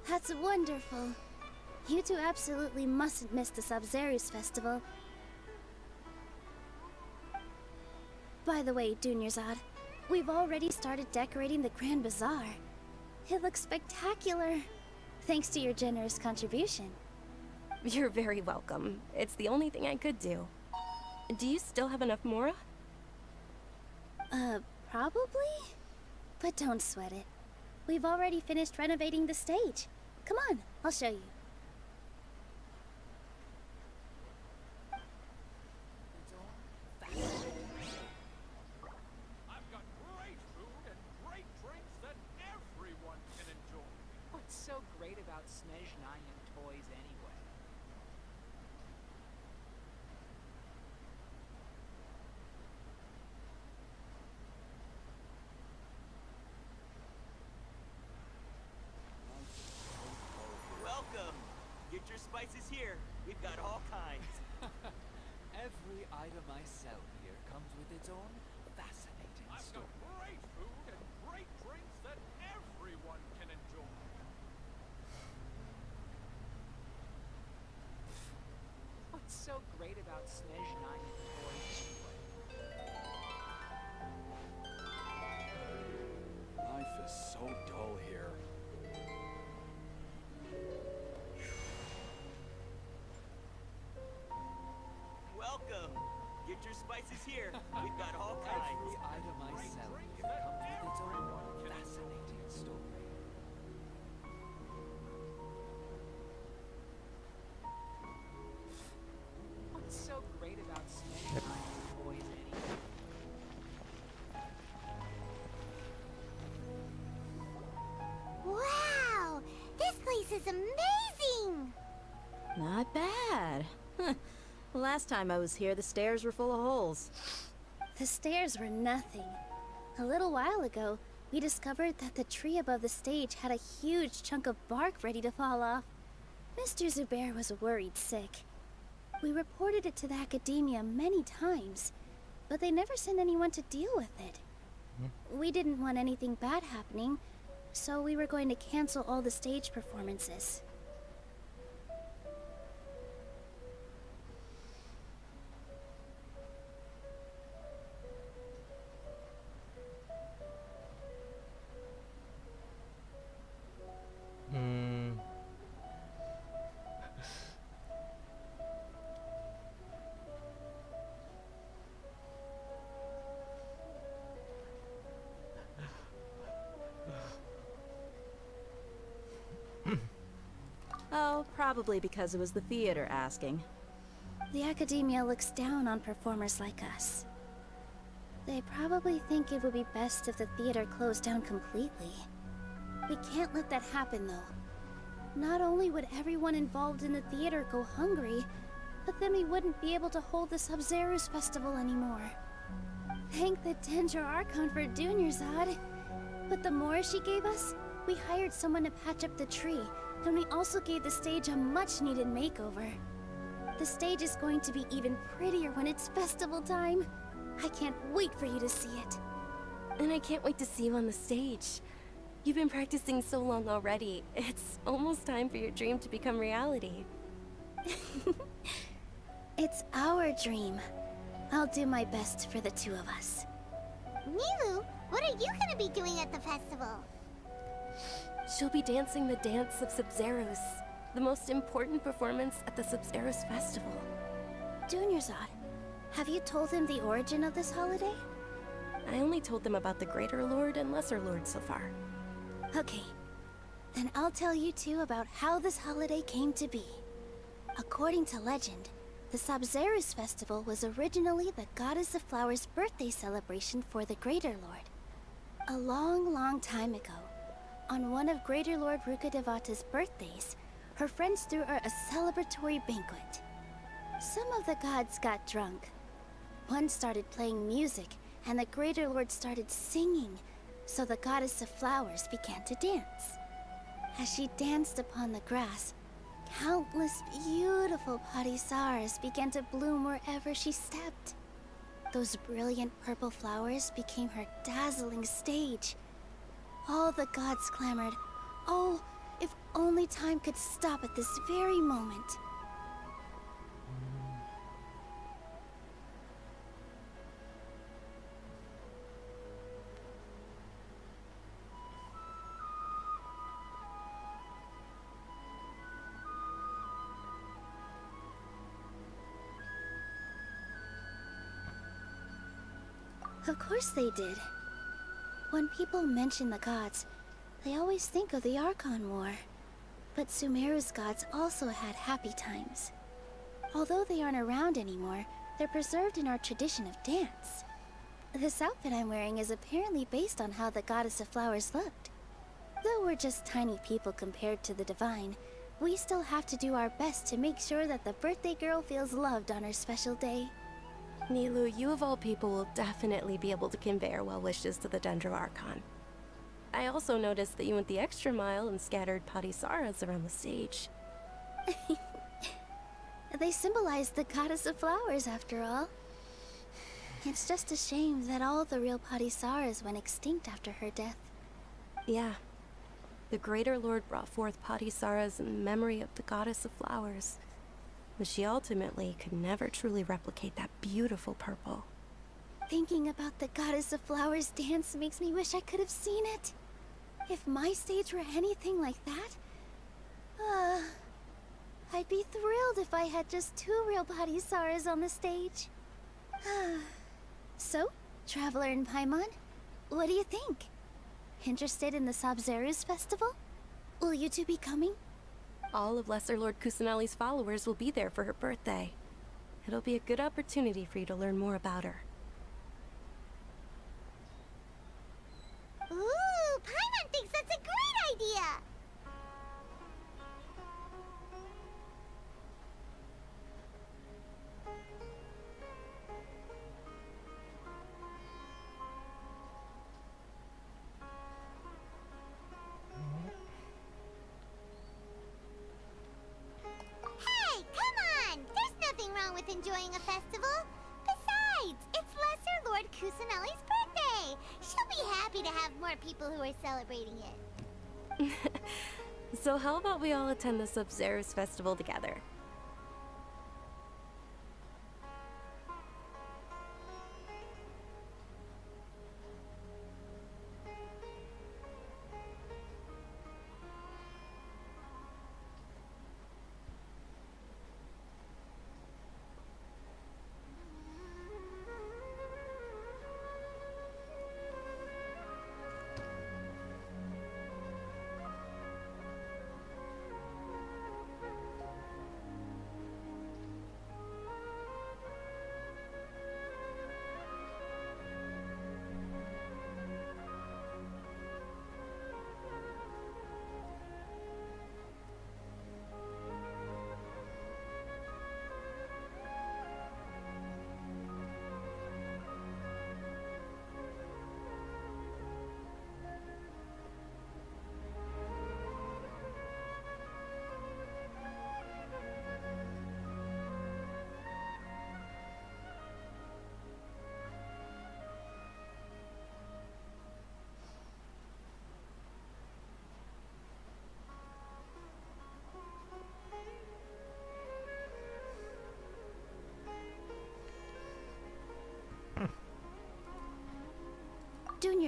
That's wonderful. You two absolutely mustn't miss the Sabzerus festival. By the way, Dunyarzad, we've already started decorating the Grand Bazaar. It looks spectacular, thanks to your generous contribution. You're very welcome. It's the only thing I could do. Do you still have enough Mora? Probably? But don't sweat it. We've already finished renovating the stage. Come on, I'll show you. I've got great food and great drinks that everyone can enjoy. What's so great about Snezhnaya toys anyway? Welcome. Get your spices here. We've got all kinds. Every item I sell here comes with its own fascinating I've story. got great food and great drinks that everyone can enjoy. What's so great about Snezhnaya toys anyway? Life is so dull here. Welcome. Get your spices here. We've got all kinds. Every item I sell here comes with its own fascinating story. What's so great about Snezhnaya toys anyway? Wow! This place is amazing! Not bad. Last time I was here, the stairs were full of holes. The stairs were nothing. A little while ago, we discovered that the tree above the stage had a huge chunk of bark ready to fall off. Mr. Zubair was worried sick. We reported it to the academia many times, but they never sent anyone to deal with it. We didn't want anything bad happening, so we were going to cancel all the stage performances. Oh, probably because it was the theater asking. The academia looks down on performers like us. They probably think it would be best if the theater closed down completely. We can't let that happen, though. Not only would everyone involved in the theater go hungry, but then we wouldn't be able to hold the Sabzerus festival anymore. Thank the Dendra Archon for Dunyarzad. With the Mora she gave us, we hired someone to patch up the tree, and we also gave the stage a much-needed makeover. The stage is going to be even prettier when it's festival time. I can't wait for you to see it. And I can't wait to see you on the stage. You've been practicing so long already. It's almost time for your dream to become reality. It's our dream. I'll do my best for the two of us. Nilu, what are you gonna be doing at the festival? She'll be dancing the dance of Sub-Zeros, the most important performance at the Sub-Zeros festival. Junior-Zod, have you told him the origin of this holiday? I only told them about the Greater Lord and Lesser Lord so far. Okay, then I'll tell you two about how this holiday came to be. According to legend, the Sub-Zeros festival was originally the Goddess of Flowers' birthday celebration for the Greater Lord. A long, long time ago, on one of Greater Lord Rukkhadevata's birthdays, her friends threw her a celebratory banquet. Some of the gods got drunk. One started playing music, and the Greater Lord started singing, so the Goddess of Flowers began to dance. As she danced upon the grass, countless beautiful padisaras began to bloom wherever she stepped. Those brilliant purple flowers became her dazzling stage. All the gods clamored, "Oh, if only time could stop at this very moment." Of course they did. When people mention the gods, they always think of the Archon War. But Sumeru's gods also had happy times. Although they aren't around anymore, they're preserved in our tradition of dance. This outfit I'm wearing is apparently based on how the Goddess of Flowers looked. Though we're just tiny people compared to the Divine, we still have to do our best to make sure that the birthday girl feels loved on her special day. Nilu, you of all people will definitely be able to convey our well wishes to the Dendro Archon. I also noticed that you went the extra mile and scattered padisaras around the stage. They symbolize the Goddess of Flowers, after all. It's just a shame that all the real padisaras went extinct after her death. Yeah. The Greater Lord brought forth padisaras in memory of the Goddess of Flowers. But she ultimately could never truly replicate that beautiful purple. Thinking about the Goddess of Flowers dance makes me wish I could have seen it. If my stage were anything like that, I'd be thrilled if I had just 2 real padisaras on the stage. So, Traveler and Paimon, what do you think? Interested in the Sub-Zeros festival? Will you two be coming? All of Lesser Lord Kusanali's followers will be there for her birthday. It'll be a good opportunity for you to learn more about her. Ooh, Paimon thinks that's a great idea! Hey, come on! There's nothing wrong with enjoying a festival. Besides, it's Lesser Lord Kusanali's birthday. She'll be happy to have more people who are celebrating it. So how about we all attend the Sub-Zeros festival together?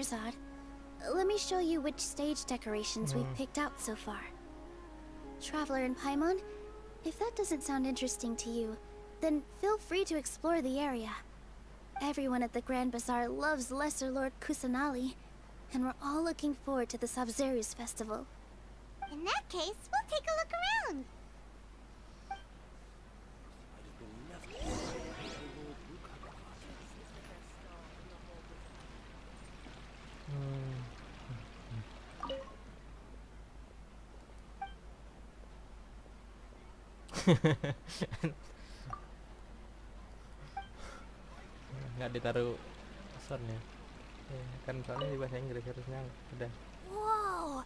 Dunyarzad. Let me show you which stage decorations we've picked out so far. Traveler and Paimon, if that doesn't sound interesting to you, then feel free to explore the area. Everyone at the Grand Bazaar loves Lesser Lord Kusanali, and we're all looking forward to the Sabzeruz festival. In that case, we'll take a look around. Nggak ditaruh soundnya kan soalnya di bahasa Inggris harusnya udah. Whoa!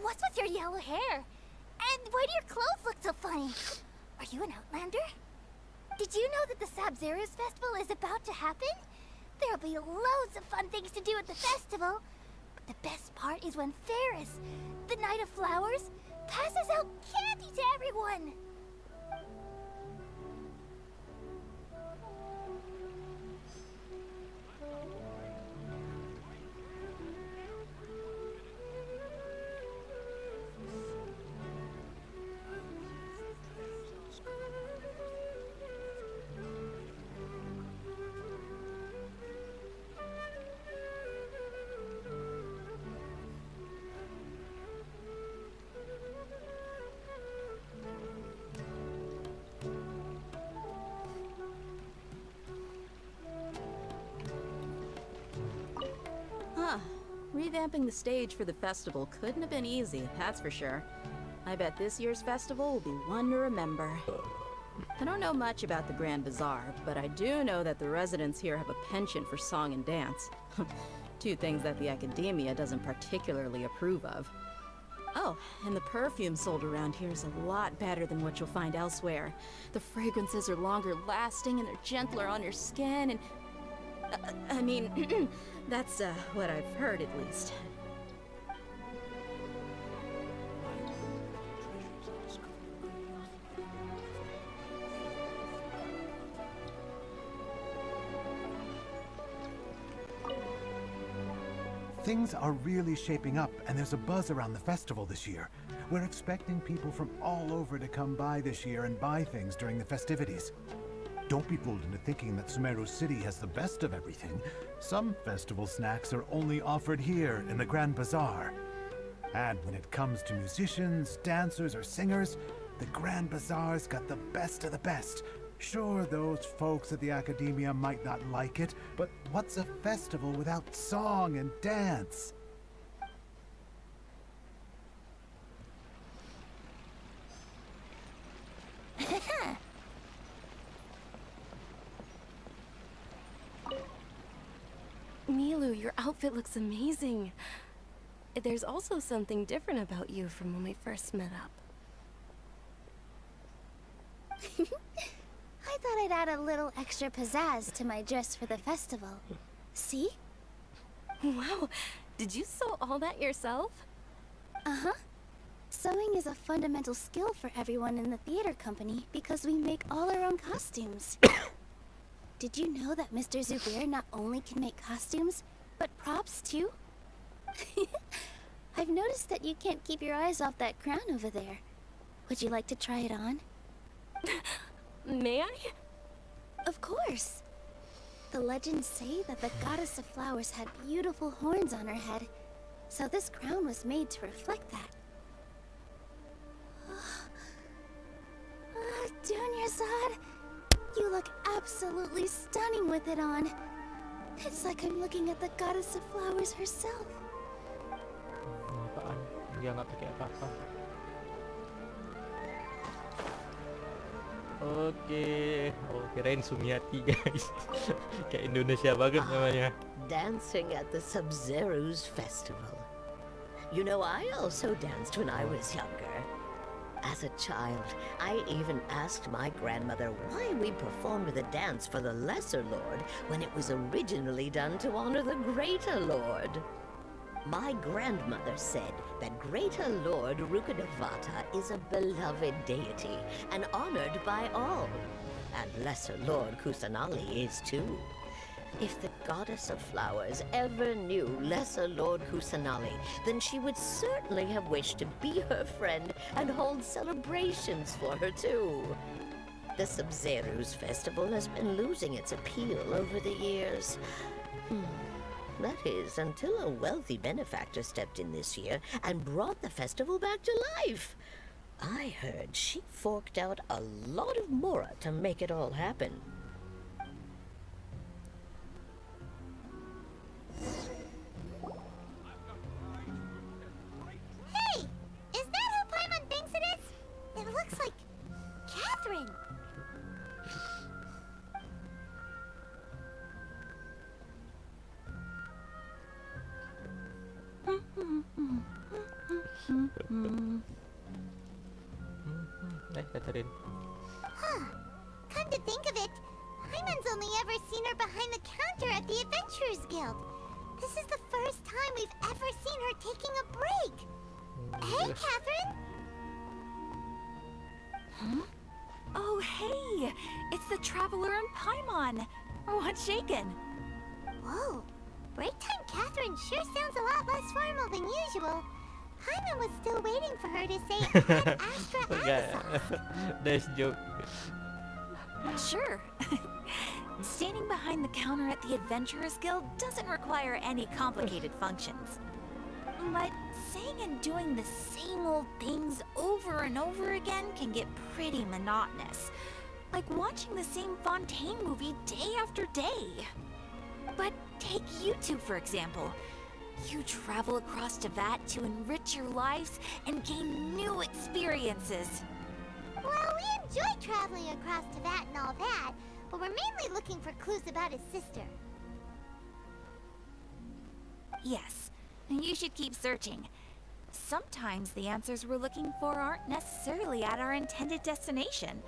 What's with your yellow hair? And why do your clothes look so funny? Are you an outlander? Did you know that the Sabzeruz festival is about to happen? There'll be loads of fun things to do at the festival. But the best part is when Ferris, the Knight of Flowers, passes out candy to everyone. Revamping the stage for the festival couldn't have been easy, that's for sure. I bet this year's festival will be one to remember. I don't know much about the Grand Bazaar, but I do know that the residents here have a penchant for song and dance. Two things that the academia doesn't particularly approve of. Oh, and the perfume sold around here is a lot better than what you'll find elsewhere. The fragrances are longer lasting and they're gentler on your skin and... I mean, that's what I've heard at least. Things are really shaping up, and there's a buzz around the festival this year. We're expecting people from all over to come by this year and buy things during the festivities. Don't be fooled into thinking that Sumeru City has the best of everything. Some festival snacks are only offered here in the Grand Bazaar. And when it comes to musicians, dancers, or singers, the Grand Bazaar's got the best of the best. Sure, those folks at the Academia might not like it, but what's a festival without song and dance? Milu, your outfit looks amazing. There's also something different about you from when we first met up. I thought I'd add a little extra pizzazz to my dress for the festival. See? Wow, did you sew all that yourself? Uh-huh. Sewing is a fundamental skill for everyone in the theater company because we make all our own costumes. Did you know that Mr. Zubair not only can make costumes, but props too? I've noticed that you can't keep your eyes off that crown over there. Would you like to try it on? May I? Of course. The legends say that the goddess of flowers had beautiful horns on her head, so this crown was made to reflect that. Dunyarzad, you look absolutely stunning with it on. It's like I'm looking at the goddess of flowers herself. Apaan? Dia nggak pakai apa-apa. Oke, oh kirain Sumiati guys. Kayak Indonesia banget namanya. Dancing at the Sabzeruz festival. You know, I also danced when I was younger. As a child, I even asked my grandmother why we performed the dance for the Lesser Lord when it was originally done to honor the Greater Lord. My grandmother said that Greater Lord Rukkhadevata is a beloved deity and honored by all. And Lesser Lord Kusanali is too. If the goddess of flowers ever knew Lesser Lord Kusanali, then she would certainly have wished to be her friend and hold celebrations for her too. The Sub-Zeru's festival has been losing its appeal over the years. That is, until a wealthy benefactor stepped in this year and brought the festival back to life. I heard she forked out a lot of mora to make it all happen. Hey! Is that who Paimon thinks it is? It looks like Catherine. Catherine. Huh. Come to think of it, Paimon's only ever seen her behind the counter at the Adventurers Guild. This is the first time we've ever seen her taking a break. Hey, Catherine! Huh? Oh, hey! It's the Traveler and Paimon! What's shaken? Whoa. Break time Catherine sure sounds a lot less formal than usual. Paimon was still waiting for her to say Ad Astra Abyssal. Nice joke. Sure. Standing behind the counter at the Adventurers Guild doesn't require any complicated functions. But saying and doing the same old things over and over again can get pretty monotonous. Like watching the same Fontaine movie day after day. But take you two, for example. You travel across Teyvat to enrich your lives and gain new experiences. Well, we enjoy traveling across Teyvat and all that, but we're mainly looking for clues about his sister. Yes, you should keep searching. Sometimes the answers we're looking for aren't necessarily at our intended destination.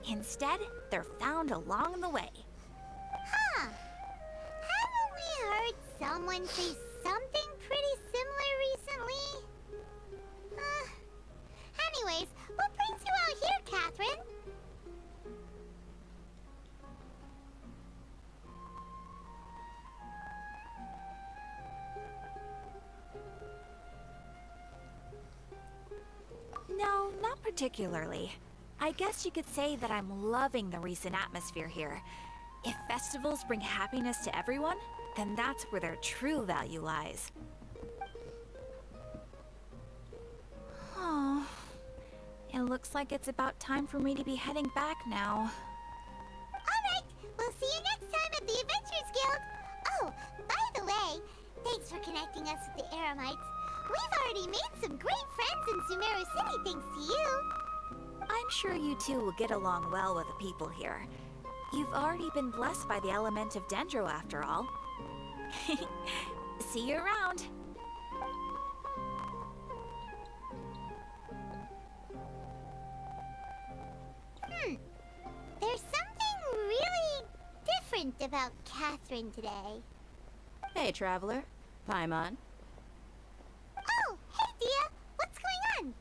Instead, they're found along the way. Huh. Haven't we heard someone say something pretty similar recently? Anyways, what brings you out here, Catherine? No, not particularly. I guess you could say that I'm loving the recent atmosphere here. If festivals bring happiness to everyone, then that's where their true value lies. Oh, it looks like it's about time for me to be heading back now. Alright, we'll see you next time at the Adventurers Guild. Oh, by the way, thanks for connecting us with the Eremites. We've already made some great friends in Sumeru City thanks to you. I'm sure you two will get along well with the people here. You've already been blessed by the element of Dendro after all. See you around. There's something really different about Catherine today. Hey, Traveler. Paimon. Oh, hey, Dia. What's going on?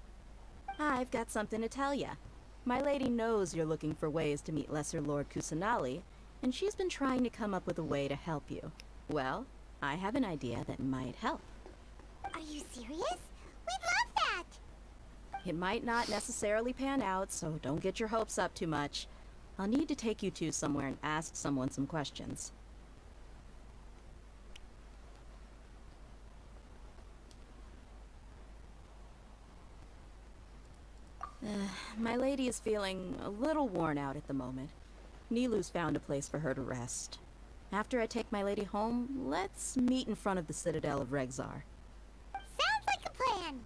I've got something to tell ya. My lady knows you're looking for ways to meet Lesser Lord Kusanali, and she's been trying to come up with a way to help you. Well, I have an idea that might help. Are you serious? We'd love that! It might not necessarily pan out, so don't get your hopes up too much. I'll need to take you two somewhere and ask someone some questions. My lady is feeling a little worn out at the moment. Nilu's found a place for her to rest. After I take my lady home, let's meet in front of the Citadel of Regzar. Sounds like a plan.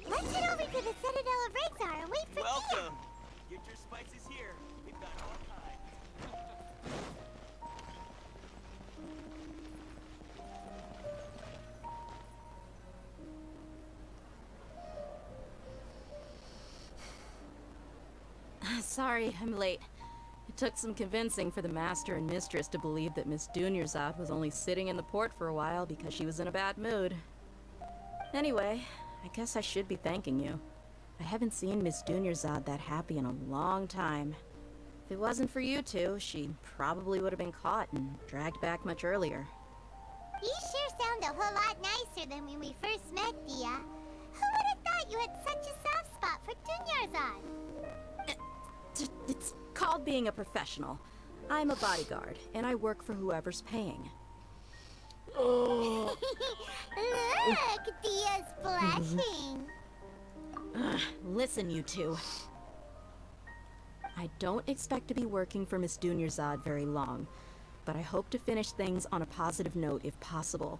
Let's head over to the Citadel of Regzar and wait for Dia. Welcome. Get your spices here. We've got all kinds. Sorry, I'm late. It took some convincing for the master and mistress to believe that Miss Dunyarzad was only sitting in the port for a while because she was in a bad mood. Anyway, I guess I should be thanking you. I haven't seen Miss Dunyarzad that happy in a long time. If it wasn't for you two, she probably would have been caught and dragged back much earlier. You sure sound a whole lot nicer than when we first met, Dia. Who would have thought you had such a soft spot for Dunyarzad? It's called being a professional. I'm a bodyguard, and I work for whoever's paying. Look, Dia's blushing. Listen, you two. I don't expect to be working for Miss Dunyarzad very long, but I hope to finish things on a positive note if possible.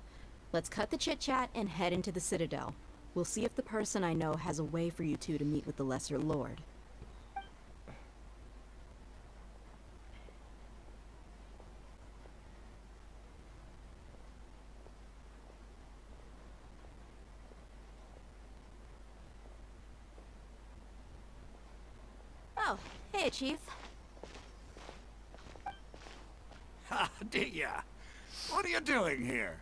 Let's cut the chit-chat and head into the Citadel. We'll see if the person I know has a way for you two to meet with the Lesser Lord. Oh, hey, Chief. Ha, Dia! What are you doing here?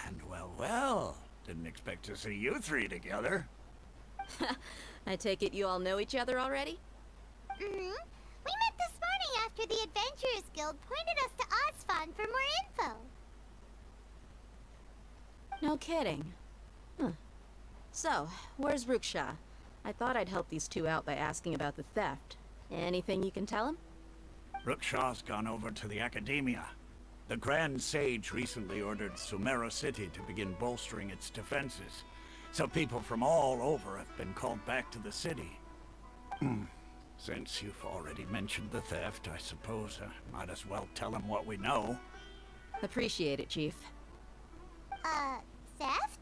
And well, didn't expect to see you three together. I take it you all know each other already? Mm-hmm. We met this morning after the Adventurers Guild pointed us to Osfon for more info. No kidding. Huh. So, where's Ruksha? I thought I'd help these two out by asking about the theft. Anything you can tell him? Ruksha's gone over to the Academia. The Grand Sage recently ordered Sumeru City to begin bolstering its defenses, so people from all over have been called back to the city. Since you've already mentioned the theft, I suppose I might as well tell him what we know. Appreciate it, Chief. Theft?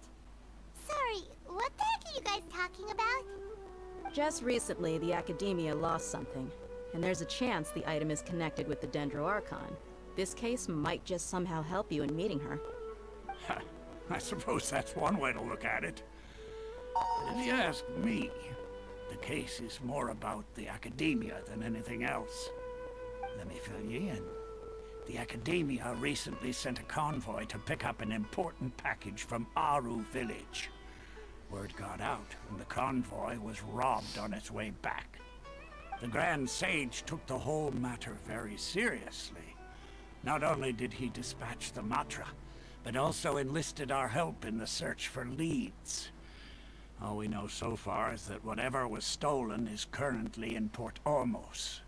Sorry, what the heck are you guys talking about? Just recently, the Academia lost something, and there's a chance the item is connected with the Dendro Archon. This case might just somehow help you in meeting her. I suppose that's one way to look at it. But if you ask me, the case is more about the Academia than anything else. Let me fill you in. The Academia recently sent a convoy to pick up an important package from Aru village. Word got out, and the convoy was robbed on its way back. The Grand Sage took the whole matter very seriously. Not only did he dispatch the Matra, but also enlisted our help in the search for leads. All we know so far is that whatever was stolen is currently in Port Ormos.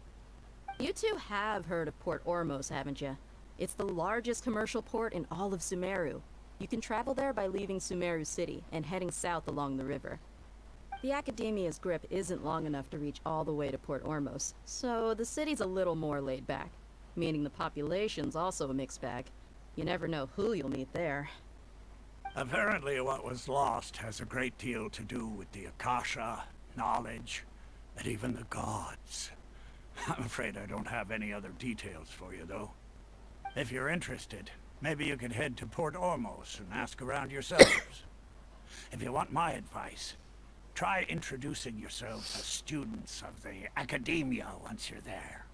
You two have heard of Port Ormos, haven't you? It's the largest commercial port in all of Sumeru. You can travel there by leaving Sumeru City and heading south along the river. The Academia's grip isn't long enough to reach all the way to Port Ormos, so the city's a little more laid back, meaning the population's also a mixed bag. You never know who you'll meet there. Apparently what was lost has a great deal to do with the Akasha, knowledge, and even the gods. I'm afraid I don't have any other details for you, though. If you're interested, maybe you could head to Port Ormos and ask around yourselves. If you want my advice, try introducing yourselves as students of the Academia once you're there.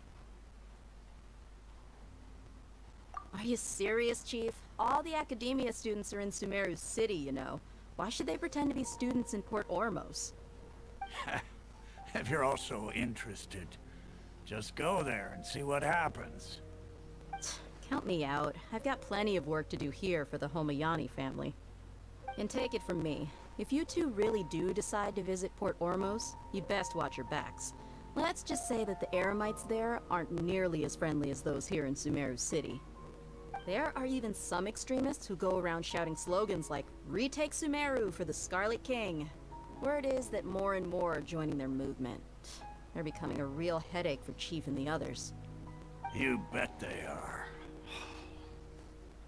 Are you serious, Chief? All the Academia students are in Sumeru City, you know. Why should they pretend to be students in Port Ormos? If you're also interested, just go there and see what happens. Count me out. I've got plenty of work to do here for the Homayani family. And take it from me, if you two really do decide to visit Port Ormos, you'd best watch your backs. Let's just say that the Eremites there aren't nearly as friendly as those here in Sumeru City. There are even some extremists who go around shouting slogans like, "Retake Sumeru for the Scarlet King." Word is that more and more are joining their movement. They're becoming a real headache for Chief and the others. You bet they are.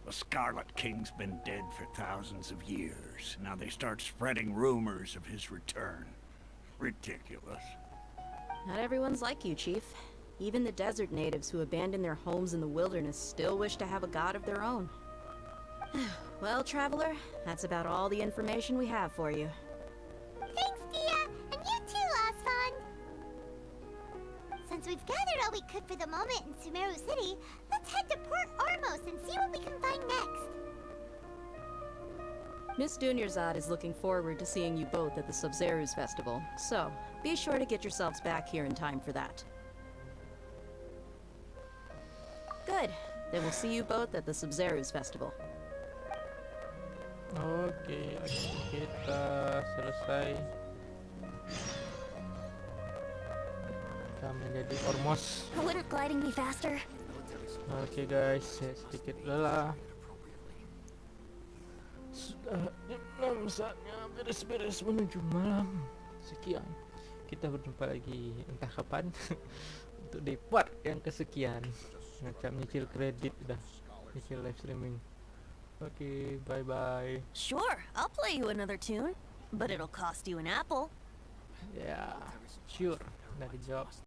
The Scarlet King's been dead for thousands of years. Now they start spreading rumors of his return. Ridiculous. Not everyone's like you, Chief. Even the desert natives who abandoned their homes in the wilderness still wish to have a god of their own. Well, Traveler, that's about all the information we have for you. Thanks, Dia, and you too, Osfon. Since we've gathered all we could for the moment in Sumeru City, let's head to Port Ormos and see what we can find next. Miss Dunyarzad is looking forward to seeing you both at the Sub-Zeru's festival, so be sure to get yourselves back here in time for that. Good. Then we'll see you both at the Sub-Zero's festival. Oke, kita selesai. Kita menjadi ormos. Wouldn't gliding be faster? Oke guys, saya sedikit lelah. Sudah jam 6 saatnya beres-beres menuju malam. Sekian. Kita berjumpa lagi entah kapan untuk di part yang kesekian. Macam nyicil kredit dah, nyicil live streaming. Oke, bye bye. Sure, I'll play you another tune, but it'll cost you an apple. Ya, sure. Udah dijawab.